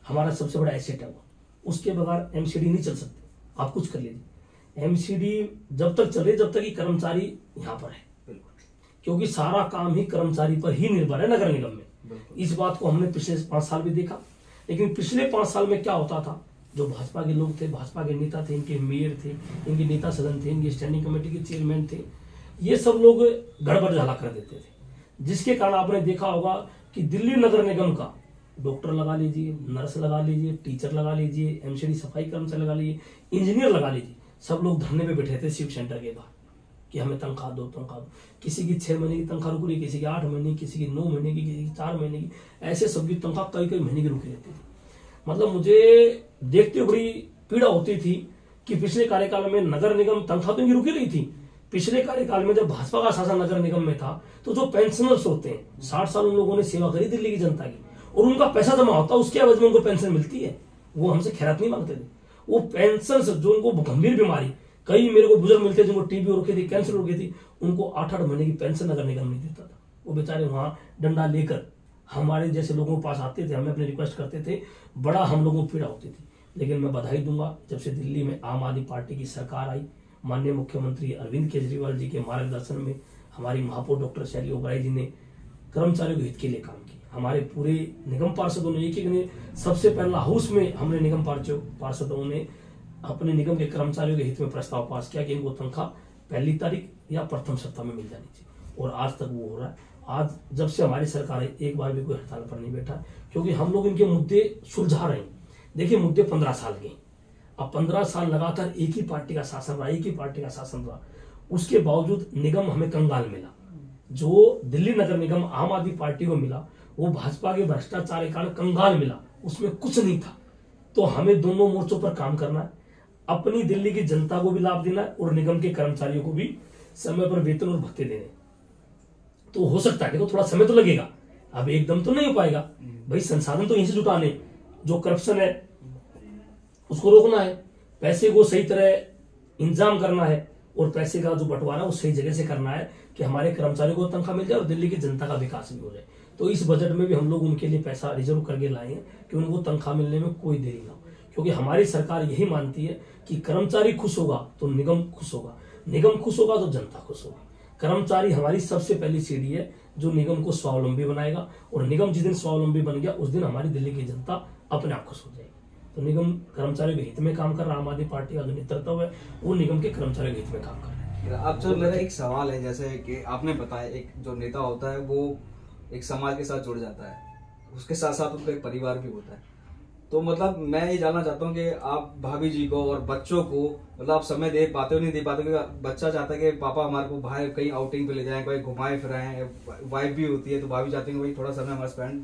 हमारा सबसे बड़ा एसेट है। वो उसके बगैर एमसीडी नहीं चल सकते। आप कुछ कर लीजिए, एमसीडी जब तक चले जब तक ही कर्मचारी यहाँ पर है, क्योंकि सारा काम ही कर्मचारी पर ही निर्भर है नगर निगम में। इस बात को हमने पिछले 5 साल भी देखा। लेकिन पिछले 5 साल में क्या होता था, जो भाजपा के लोग थे, भाजपा के नेता थे, इनके मेयर थे, इनके नेता सदन थे, इनकी स्टैंडिंग कमेटी के चेयरमैन थे, ये सब लोग गड़बड़ झाला कर देते थे, जिसके कारण आपने देखा होगा कि दिल्ली नगर निगम का डॉक्टर लगा लीजिए, नर्स लगा लीजिए, टीचर लगा लीजिए, एमसीडी सफाई कर्मचारी लगा लीजिए, इंजीनियर लगा लीजिए, सब लोग धरने पे बैठे थे शिव सेंटर के बाहर कि हमें तनख्वाह दो, तनख्वाह दो। किसी की 6 महीने की तनख्वाह रुक रही, किसी की 8 महीने, किसी की 9 महीने की, किसी की 4 महीने की, ऐसे सबकी तनख्वाह कई महीने की रुकी रहती थी। मतलब मुझे देखते हुए बड़ी पीड़ा होती थी कि पिछले कार्यकाल में नगर निगम तनख्वाह तो इनकी रुकी रही थी। पिछले कार्यकाल में जब भाजपा का शासन नगर निगम में था तो जो पेंशनर्स होते हैं 60 साल उन लोगों ने सेवा करी दिल्ली की जनता की और उनका पैसा जमा होता, उसके एवज में उनको पेंशन मिलती है। वो हमसे खैरात नहीं मांगते थे। वो पेंशन जो उनको गंभीर बीमारी, कई मेरे को बुजुर्ग मिलते जिनको टीबी हो रखी थी, कैंसर हो रखी थी, उनको 8-8 महीने की पेंशन नगर निगम नहीं देता था। वो बेचारे वहां डंडा लेकर हमारे जैसे लोगों के पास आते थे, हमें अपने रिक्वेस्ट करते थे, बड़ा हम लोगों को पीड़ा होती थी। लेकिन मैं बधाई दूंगा, जब से दिल्ली में आम आदमी पार्टी की सरकार आई, माननीय मुख्यमंत्री अरविंद केजरीवाल जी के मार्गदर्शन में हमारी महापौर डॉक्टर शैली ओबराय जी ने कर्मचारियों के हित के लिए काम किया। हमारे पूरे निगम पार्षदों ने एक ने सबसे पहला हाउस में हमने निगम पार्षदों ने अपने निगम के कर्मचारियों के हित में प्रस्ताव पास किया कि इनको तनख्वाह 1 तारीख या प्रथम सप्ताह में मिल जानी चाहिए, और आज तक वो हो रहा है। आज जब से हमारी सरकार है एक बार भी कोई हड़ताल पर नहीं बैठा, क्योंकि हम लोग इनके मुद्दे सुलझा रहे हैं। देखिए मुद्दे 15 साल के, अब 15 साल लगातार एक ही पार्टी का शासन रहा, एक ही पार्टी का शासन रहा, उसके बावजूद निगम हमें कंगाल मिला। जो दिल्ली नगर निगम आम आदमी पार्टी को मिला वो भाजपा के भ्रष्टाचार के कारण कंगाल मिला, उसमें कुछ नहीं था। तो हमें दोनों मोर्चों पर काम करना है, अपनी दिल्ली की जनता को भी लाभ देना है और निगम के कर्मचारियों को भी समय पर वेतन और भत्ते देने। तो हो सकता है, देखो थोड़ा समय तो लगेगा, अब एकदम तो नहीं हो पाएगा भाई। संसाधन तो यहीं से जुटाने, जो करप्शन है उसको रोकना है, पैसे को सही तरह इंतजाम करना है और पैसे का जो बंटवारा वो सही जगह से करना है कि हमारे कर्मचारियों को तनख्वाह मिल जाए और दिल्ली की जनता का विकास भी हो जाए। तो इस बजट में भी हम लोग उनके लिए पैसा रिजर्व करके लाए हैं कि उनको तनख्वाह मिलने में कोई देरी ना हो, क्योंकि हमारी सरकार यही मानती है कि कर्मचारी खुश होगा तो निगम खुश होगा, निगम खुश होगा तो जनता खुश होगी। कर्मचारी हमारी सबसे पहली सीढ़ी है जो निगम को स्वावलंबी बनाएगा, और निगम जिस दिन स्वावलंबी बन गया उस दिन हमारी दिल्ली की जनता अपने आप खुश हो जाएगी। तो निगम कर्मचारियों के हित में काम कर रहा है। आम आदमी पार्टी का जो नेतृत्व है वो निगम के कर्मचारियों के हित में काम कर रहा है। अब जो मेरा एक सवाल है, जैसे कि आपने बताया एक जो नेता होता है वो एक समाज के साथ जुड़ जाता है, उसके साथ साथ उनका एक परिवार भी होता है। तो मतलब मैं ये जानना चाहता हूँ कि आप भाभी जी को और बच्चों को मतलब आप समय दे पाते हो नहीं दे पाते, क्योंकि बच्चा चाहता है कि पापा हमारे को बाहर कहीं आउटिंग पे ले जाएं, कहीं घुमाए फिराएं, वाइफ भी होती है तो भाभी चाहती है भाई थोड़ा समय हमारा स्पेंड,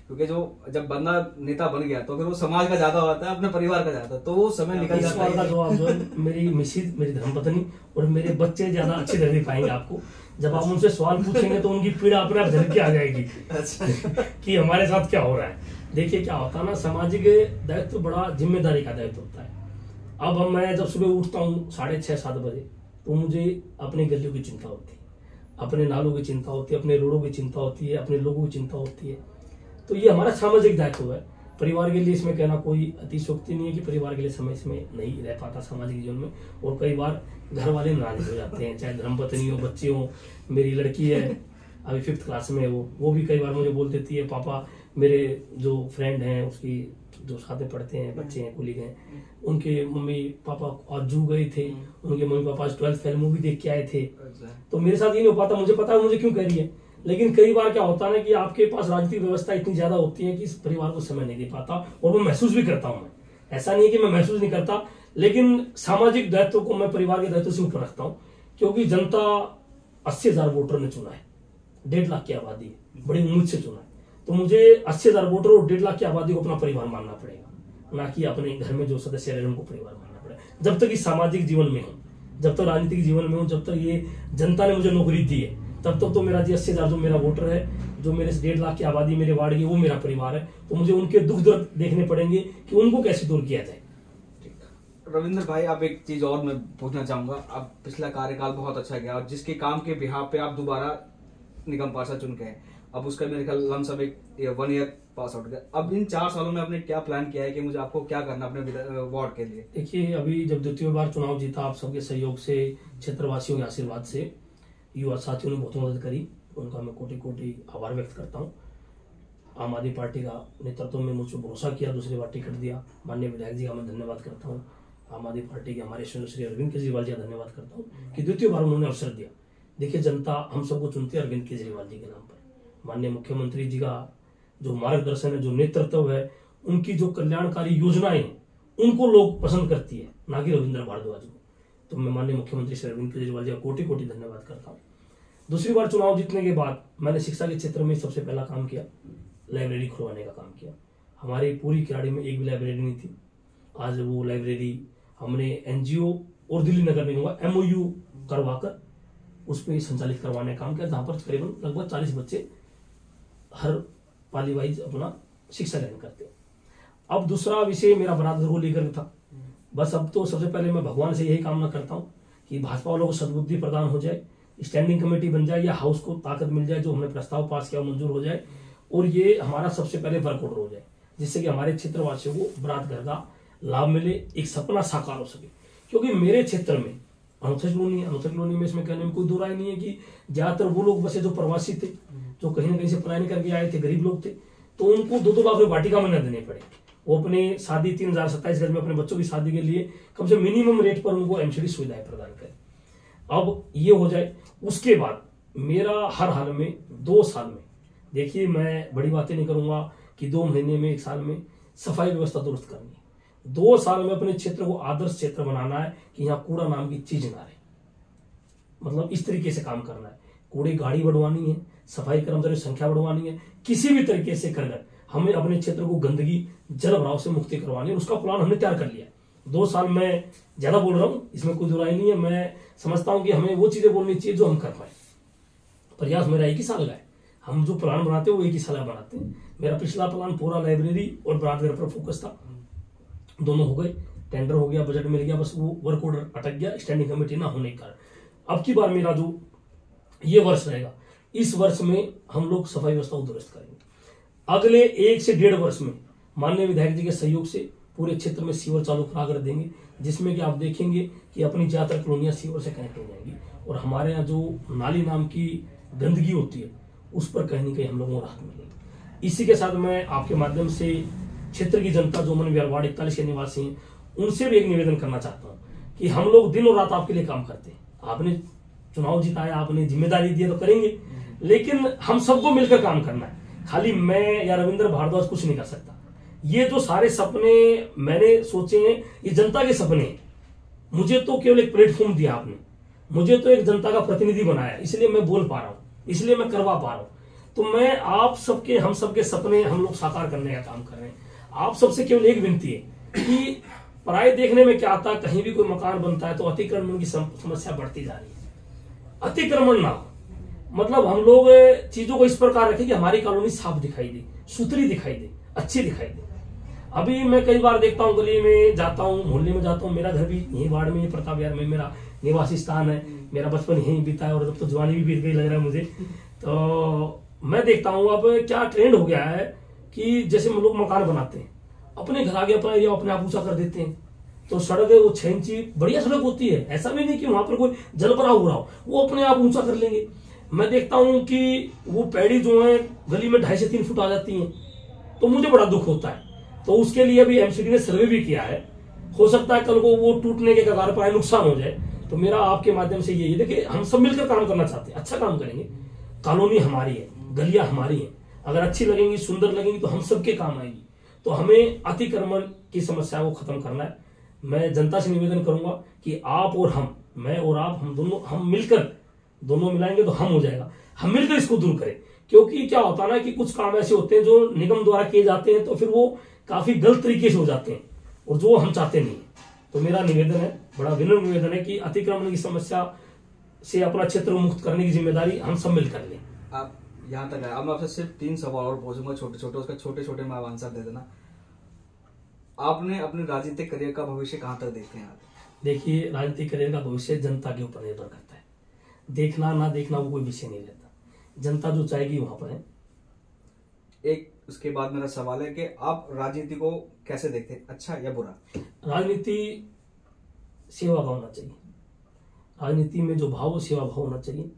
क्योंकि जो जब बंदा नेता बन गया तो फिर वो समाज का ज्यादा होता है, अपने परिवार का ज्यादा, तो वो समय निकल जाता है। इस सवाल का जवाब जो है मेरी मिसेज, मेरी धर्मपत्नी और मेरे बच्चे ज्यादा अच्छी तरह दे पाएंगे आपको। जब आप उनसे सवाल पूछेंगे तो उनकी पीड़ा अपने आप झलक के आ जाएगी कि हमारे साथ क्या हो रहा है। देखिए क्या होता है ना, सामाजिक दायित्व बड़ा जिम्मेदारी का दायित्व होता है। अब मैं जब सुबह उठता हूँ 6:30-7 बजे तो मुझे अपनी गलियों की चिंता होती है, अपने नालों की चिंता होती है, अपने रोडों की चिंता होती है, अपने लोगों की चिंता होती है। तो ये हमारा सामाजिक दायित्व है परिवार के लिए। इसमें कहना कोई अतिशोक्ति नहीं है कि परिवार के लिए समय इसमें नहीं रह पाता सामाजिक जीवन में, और कई बार घर वाले नाराज हो जाते हैं, चाहे धर्मपत्नी हो, बच्चे हो। मेरी लड़की है अभी 5th क्लास में है, वो भी कई बार मुझे बोल देती है, पापा मेरे जो फ्रेंड हैं उसकी जो साथ में पढ़ते हैं बच्चे हैं, कुलीग हैं, उनके मम्मी पापा आज जू गए थे, उनके मम्मी पापा आज 12th फेल मूवी देख के आए थे। तो मेरे साथ ये नहीं हो पाता, मुझे पता है मुझे क्यों कह रही है, लेकिन कई बार क्या होता है ना कि आपके पास राजनीतिक व्यवस्था इतनी ज्यादा होती है कि इस परिवार को समय नहीं दे पाता, और वो महसूस भी करता हूं मैं। ऐसा नहीं है कि मैं महसूस नहीं करता, लेकिन सामाजिक दायित्व को मैं परिवार के दायित्व से ऊपर रखता हूँ, क्योंकि जनता 80,000 वोटर ने चुना है, 1.5 लाख की आबादी है, बड़ी उम्मीद से चुना है। तो मुझे 80,000 वोटर और 1.5 लाख की आबादी को अपना परिवार मानना पड़ेगा, ना कि अपने घर में जो सदस्य रहे उनको परिवार मानना पड़ेगा। जब तक इस सामाजिक जीवन में हूँ, जब तक राजनीतिक जीवन में हूँ, जब तक ये जनता ने मुझे नौकरी दी है, तब तक तो मेरा जी 80,000 जो मेरा वोटर है, जो मेरे 1.5 लाख की आबादी मेरे वार्ड की, वो मेरा परिवार है। तो मुझे उनके दुख दर्द देखने पड़ेंगे कि उनको कैसे दूर किया जाए। रविंद्र भाई, अब एक चीज और मैं पूछना चाहूंगा। अब पिछला कार्यकाल बहुत अच्छा गया, और जिसके काम के बिहाफ पे आप दोबारा निगम पार्षद चुन के हैं, अब उसका मेरे ख्याल लमसम एक 1 ईयर पास आउट गया। अब इन 4 सालों में आपने क्या प्लान किया है कि मुझे आपको क्या करना अपने वार्ड के लिए? देखिए, अभी जब 2य बार चुनाव जीता, आप सबके सहयोग से, क्षेत्रवासियों के आशीर्वाद से, युवा साथियों ने बहुत मदद करी, उनका मैं कोटि कोटि आभार व्यक्त करता हूँ। आम आदमी पार्टी का नेतृत्व में मुझ पर भरोसा किया, दूसरी बार टिकट दिया, माननीय विधायक जी का मैं धन्यवाद करता हूँ। आम आदमी पार्टी के हमारे श्री अरविंद केजरीवाल जी का धन्यवाद करता हूँ कि 2य बार उन्होंने अवसर दिया। देखिए, जनता हम सबको चुनती है अरविंद केजरीवाल जी के नाम पर। माननीय मुख्यमंत्री जी का जो मार्गदर्शन है, जो नेतृत्व है, उनकी जो कल्याणकारी योजनाएं हैं, उनको लोग पसंद करती है, ना कि रविंद्र भारद्वाज को। तो मैं माननीय मुख्यमंत्री श्री अरविंद केजरीवाल जी का कोटि कोटि धन्यवाद करता हूँ। दूसरी बार चुनाव जीतने के बाद मैंने शिक्षा के क्षेत्र में सबसे पहला काम किया, लाइब्रेरी खुलवाने का काम किया। हमारी पूरी किराड़ी में एक भी लाइब्रेरी नहीं थी। आज वो लाइब्रेरी हमने एनजीओ और दिल्ली नगर निगम का MOU करवाकर उस पर संचालित करवाने का काम किया, जहां पर करीबन लगभग 40 बच्चे हर पाली वाइज अपना शिक्षा ग्रहण करते हैं। अब दूसरा विषय मेरा बरादर को लेकर था। बस अब तो सबसे पहले मैं भगवान से यही कामना करता हूँ कि भाजपा वालों को सद्बुद्धि प्रदान हो जाए, स्टैंडिंग कमेटी बन जाए, या हाउस को ताकत मिल जाए, जो हमने प्रस्ताव पास किया मंजूर हो जाए, और ये हमारा सबसे पहले वर्क ऑर्डर हो जाए, जिससे कि हमारे क्षेत्रवासियों को बरात घर का लाभ मिले, एक सपना साकार हो सके। क्योंकि मेरे क्षेत्र में अनोथर कॉलोनी में, इसमें कहने में कोई दो राय नहीं है कि ज्यादातर वो लोग बसे जो प्रवासी थे, जो कहीं ना कहीं से पलायन करके आए थे, गरीब लोग थे, तो उनको 2-2 लाख रुपए वाटिका में न देने पड़े। वो अपने शादी 3027 घर में अपने बच्चों की शादी के लिए कम से मिनिमम रेट पर उनको MCD सुविधाएं प्रदान करें। अब ये हो जाए, उसके बाद मेरा हर हाल में 2 साल में, देखिए मैं बड़ी बातें नहीं करूंगा कि 2 महीने में, 1 साल में सफाई व्यवस्था दुरुस्त करनी है। 2 साल में अपने क्षेत्र को आदर्श क्षेत्र बनाना है कि यहाँ कूड़ा नाम की चीज ना रहे। मतलब इस तरीके से काम करना है, कूड़े गाड़ी बढ़वानी है, सफाई कर्मचारी संख्या बढ़वानी है, किसी भी तरीके से कर हमें अपने क्षेत्र को गंदगी जल भराव से मुक्ति करवानी है। उसका प्लान हमने तैयार कर लिया। 2 साल में ज्यादा बोल रहा हूँ, इसमें कोई दुराई नहीं है। मैं समझता हूँ कि हमें वो चीजें बोलनी चाहिए जो हम कर पाए। प्रयास मेरा 1 ही साल का है, हम जो प्लान बनाते हैं वो 1 ही साल का बनाते हैं। मेरा पिछला प्लान पूरा लाइब्रेरी और बरातघर पर फोकस था, दोनों हो गए, टेंडर हो गया, बजट मिल गया, बस वो वर्क ऑर्डर अटक गया स्टैंडिंग कमेटी ना होने के कारण। अब की बार मेरा जो ये वर्ष रहेगा, इस वर्ष में हम लोग सफाई व्यवस्था को दुरुस्त करेंगे। अगले 1 से 1.5 वर्ष में माननीय विधायक जी के सहयोग से पूरे क्षेत्र में सीवर चालू करा कर देंगे, जिसमें कि आप देखेंगे कि अपनी ज्यादातर कॉलोनियां सीवर से कनेक्ट हो जाएंगी, और हमारे यहाँ जो नाली नाम की गंदगी होती है उस पर कहीं न कहीं हम लोगों को राहत मिलेगी। इसी के साथ मैं आपके माध्यम से क्षेत्र की जनता, जो मन विहार वार्ड 41 के निवासी हैं, उनसे भी एक निवेदन करना चाहता हूँ कि हम लोग दिन और रात आपके लिए काम करते हैं। आपने चुनाव जिताया, आपने जिम्मेदारी दी तो करेंगे, लेकिन हम सबको मिलकर काम करना है। खाली मैं या रविंद्र भारद्वाज कुछ नहीं कर सकता। ये जो सारे सपने मैंने सोचे हैं, ये जनता के सपने हैं। मुझे तो केवल एक प्लेटफॉर्म दिया आपने, मुझे तो एक जनता का प्रतिनिधि बनाया, इसलिए मैं बोल पा रहा हूँ, इसलिए मैं करवा पा रहा हूँ। तो मैं आप सबके, हम सबके सपने हम लोग साकार करने का काम कर रहे हैं। आप सबसे केवल एक विनती है कि पराये देखने में क्या आता है, कहीं भी कोई मकान बनता है तो अतिक्रमण की समस्या बढ़ती जा रही है। अतिक्रमण ना हो, मतलब हम लोग चीजों को इस प्रकार रखें कि हमारी कॉलोनी साफ दिखाई दे, सुथरी दिखाई दे, अच्छी दिखाई दे। अभी मैं कई बार देखता हूँ, गली में जाता हूँ, मोहल्ले में जाता हूँ, मेरा घर भी यही वार्ड में, प्रताप विहार में मेरा निवासी स्थान है, मेरा बचपन यहीं बीता है, और अब तो जवानी भी बीत गई लग रहा है मुझे। तो मैं देखता हूँ अब क्या ट्रेंड हो गया है कि जैसे लोग मकान बनाते हैं, अपने घर आगे अपना एरिया अपने आप ऊंचा कर देते हैं, तो सड़क है वो 6 इंची बढ़िया सड़क होती है, ऐसा भी नहीं कि वहां पर कोई जल भराव हो रहा हो, वो अपने आप ऊंचा कर लेंगे। मैं देखता हूं कि वो पैड़ी जो है गली में 2.5 से 3 फुट आ जाती हैं, तो मुझे बड़ा दुख होता है। तो उसके लिए अभी एमसीडी ने सर्वे भी किया है, हो सकता है कल को वो टूटने के कगार पर आए, नुकसान हो जाए। तो मेरा आपके माध्यम से यही देखिए, हम सब मिलकर काम करना चाहते हैं, अच्छा काम करेंगे। कॉलोनी हमारी है, गलियां हमारी हैं, अगर अच्छी लगेंगी, सुंदर लगेंगी तो हम सबके काम आएगी। तो हमें अतिक्रमण की समस्या को खत्म करना है। मैं जनता से निवेदन करूंगा कि आप और हम, मैं और आप, हम दोनों, हम मिलकर दोनों मिलाएंगे तो हम हो जाएगा, हम मिलकर इसको दूर करें। क्योंकि क्या होता है ना कि कुछ काम ऐसे होते हैं जो निगम द्वारा किए जाते हैं तो फिर वो काफी गलत तरीके से हो जाते हैं, और जो हम चाहते नहीं है। तो मेरा निवेदन है, बड़ा विनम्र निवेदन है कि अतिक्रमण की समस्या से अपना क्षेत्र मुक्त करने की जिम्मेदारी हम सब मिलकर लें। आप यहाँ तक है, अब मैं आपसे सिर्फ 3 सवाल और पूछूंगा, छोटे छोटे, उसका छोटे छोटे में आप आंसर दे देना। आपने अपने राजनीतिक करियर का भविष्य कहाँ तक देखते हैं आप? देखिए, राजनीतिक करियर का भविष्य जनता के ऊपर निर्भर करता है, देखना ना देखना वो कोई विषय नहीं रहता, जनता जो चाहेगी वहां पर है। एक उसके बाद मेरा सवाल है कि आप राजनीति को कैसे देखते हैं, अच्छा या बुरा? राजनीति सेवा का होना चाहिए, राजनीति में जो भाव, सेवा भाव होना चाहिए।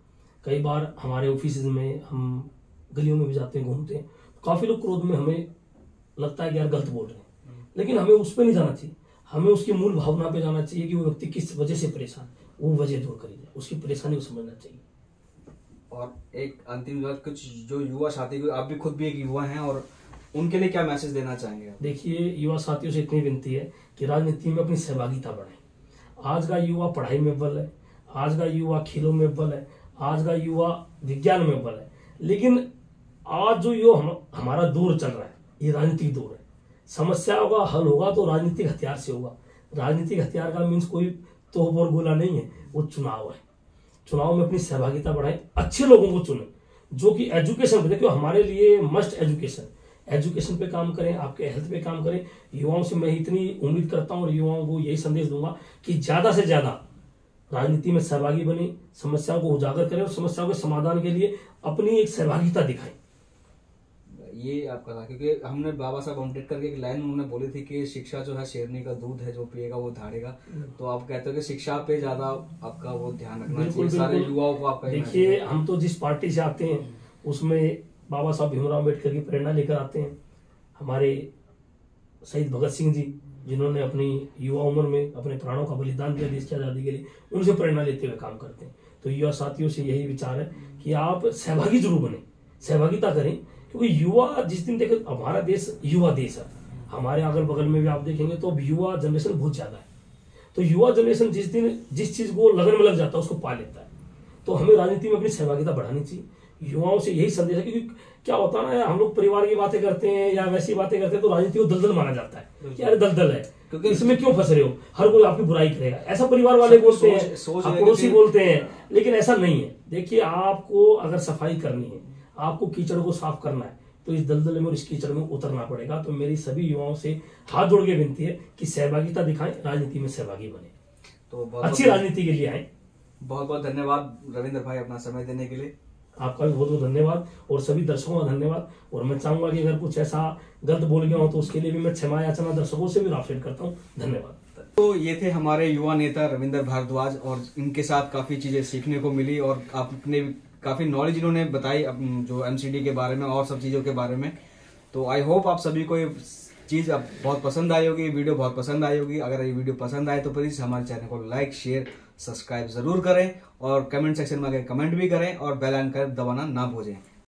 कई बार हमारे ऑफिस में, हम गलियों में भी जाते हैं, घूमते हैं, काफी लोग क्रोध में, हमें लगता है कि यार गलत बोल रहे हैं, लेकिन हमें उस पर नहीं जाना चाहिए, हमें उसकी मूल भावना पे जाना चाहिए कि वो व्यक्ति किस वजह से परेशान, वो वजह दूर करी जाए, उसकी परेशानी को समझना चाहिए। और एक अंतिम बात, कुछ जो युवा साथी, आप भी खुद भी एक युवा हैं, और उनके लिए क्या मैसेज देना चाहेंगे? देखिए, युवा साथियों से इतनी विनती है कि राजनीति में अपनी सहभागिता बढ़ाएं। आज का युवा पढ़ाई में अव्वल है, आज का युवा खेलों में अव्वल है, आज का युवा विज्ञान में अव्वल है, लेकिन आज जो युवा हमारा दौर चल रहा है, ये राजनीतिक दौर है। समस्याओं का हल होगा तो राजनीतिक हथियार से होगा। राजनीतिक हथियार का मीन्स कोई तोप और गोला नहीं है, वो चुनाव है। चुनाव में अपनी सहभागिता बढ़ाएं, अच्छे लोगों को चुनें जो कि एजुकेशन, देखिए हमारे लिए मस्ट एजुकेशन पे काम करें, आपके हेल्थ पे काम करें। युवाओं से मैं इतनी उम्मीद करता हूं और युवाओं को यही संदेश दूंगा कि ज्यादा से ज्यादा राजनीति में सहभागी बने, समस्याओं को उजागर करें और समस्याओं के समाधान के लिए अपनी एक सहभागिता दिखाएं। ये आपका था, क्योंकि हमने बाबा साहब अम्बेडकर की एक लाइन उन्होंने बोली थी कि शिक्षा जो है शेरनी का दूध है, जो पिएगा वो धाड़ेगा। तो आप कहते हो कि शिक्षा पे ज्यादा आपका वो ध्यान रखना चाहिए, सारे युवाओं को आपका। देखिए, हम तो जिस पार्टी से आते हैं उसमें बाबा साहब भीमराव अम्बेडकर की प्रेरणा लेकर आते हैं। हमारे शहीद भगत सिंह जी, जिन्होंने अपनी युवा उम्र में अपने प्राणों का बलिदान दिया देश की आजादी के लिए, उनसे प्रेरणा लेते हुए काम करते हैं। तो युवा साथियों से यही विचार है कि आप सहभागी जरूर बने, सहभागिता करें, क्योंकि युवा जिस दिन देखें, हमारा देश युवा देश है, हमारे अगल बगल में भी आप देखेंगे तो युवा जनरेशन बहुत ज्यादा है। तो युवा जनरेशन जिस दिन जिस चीज को लगन में लग जाता है उसको पा लेता है। तो हमें राजनीति में अपनी सहभागिता बढ़ानी चाहिए। युवाओं से यही संदेश है, क्योंकि क्या होता है ना, हम लोग परिवार की बातें करते हैं या वैसी बातें करते हैं तो राजनीति को दलदल माना जाता है कि यार दलदल है, क्योंकि इसमें क्यों फंस रहे हो, हर कोई आपकी बुराई करेगा, ऐसा परिवार वाले बोलते हैं, पड़ोसी बोलते हैं, लेकिन ऐसा नहीं है। देखिए, आपको अगर सफाई करनी है, आपको कीचड़ को साफ करना है, तो इस दलदल में और इस कीचड़ में उतरना पड़ेगा। तो मेरी सभी युवाओं से हाथ जोड़ के विनती है कि सहभागिता दिखाएं, राजनीति में सहभागी बने, तो अच्छी राजनीति के लिए आए। बहुत बहुत धन्यवाद रविंद्र भाई अपना समय देने के लिए। आपका भी बहुत बहुत धन्यवाद और सभी दर्शकों का धन्यवाद। और मैं चाहूंगा कि अगर कुछ ऐसा गलत बोल गया हो तो उसके लिए भी मैं क्षमा याचना दर्शकों से भी राफेल करता हूँ। धन्यवाद। तो ये थे हमारे युवा नेता रविंद्र भारद्वाज, और इनके साथ काफी चीजें सीखने को मिली और आपने काफी नॉलेज इन्होंने बताई जो एमसीडी के बारे में और सब चीजों के बारे में। तो आई होप आप सभी को ये चीज अब बहुत पसंद आई होगी, वीडियो बहुत पसंद आई होगी। अगर ये वीडियो पसंद आए तो प्लीज हमारे चैनल को लाइक, शेयर, सब्सक्राइब जरूर करें और कमेंट सेक्शन में आकर कमेंट भी करें और बेल आइकन दबाना ना भूलें।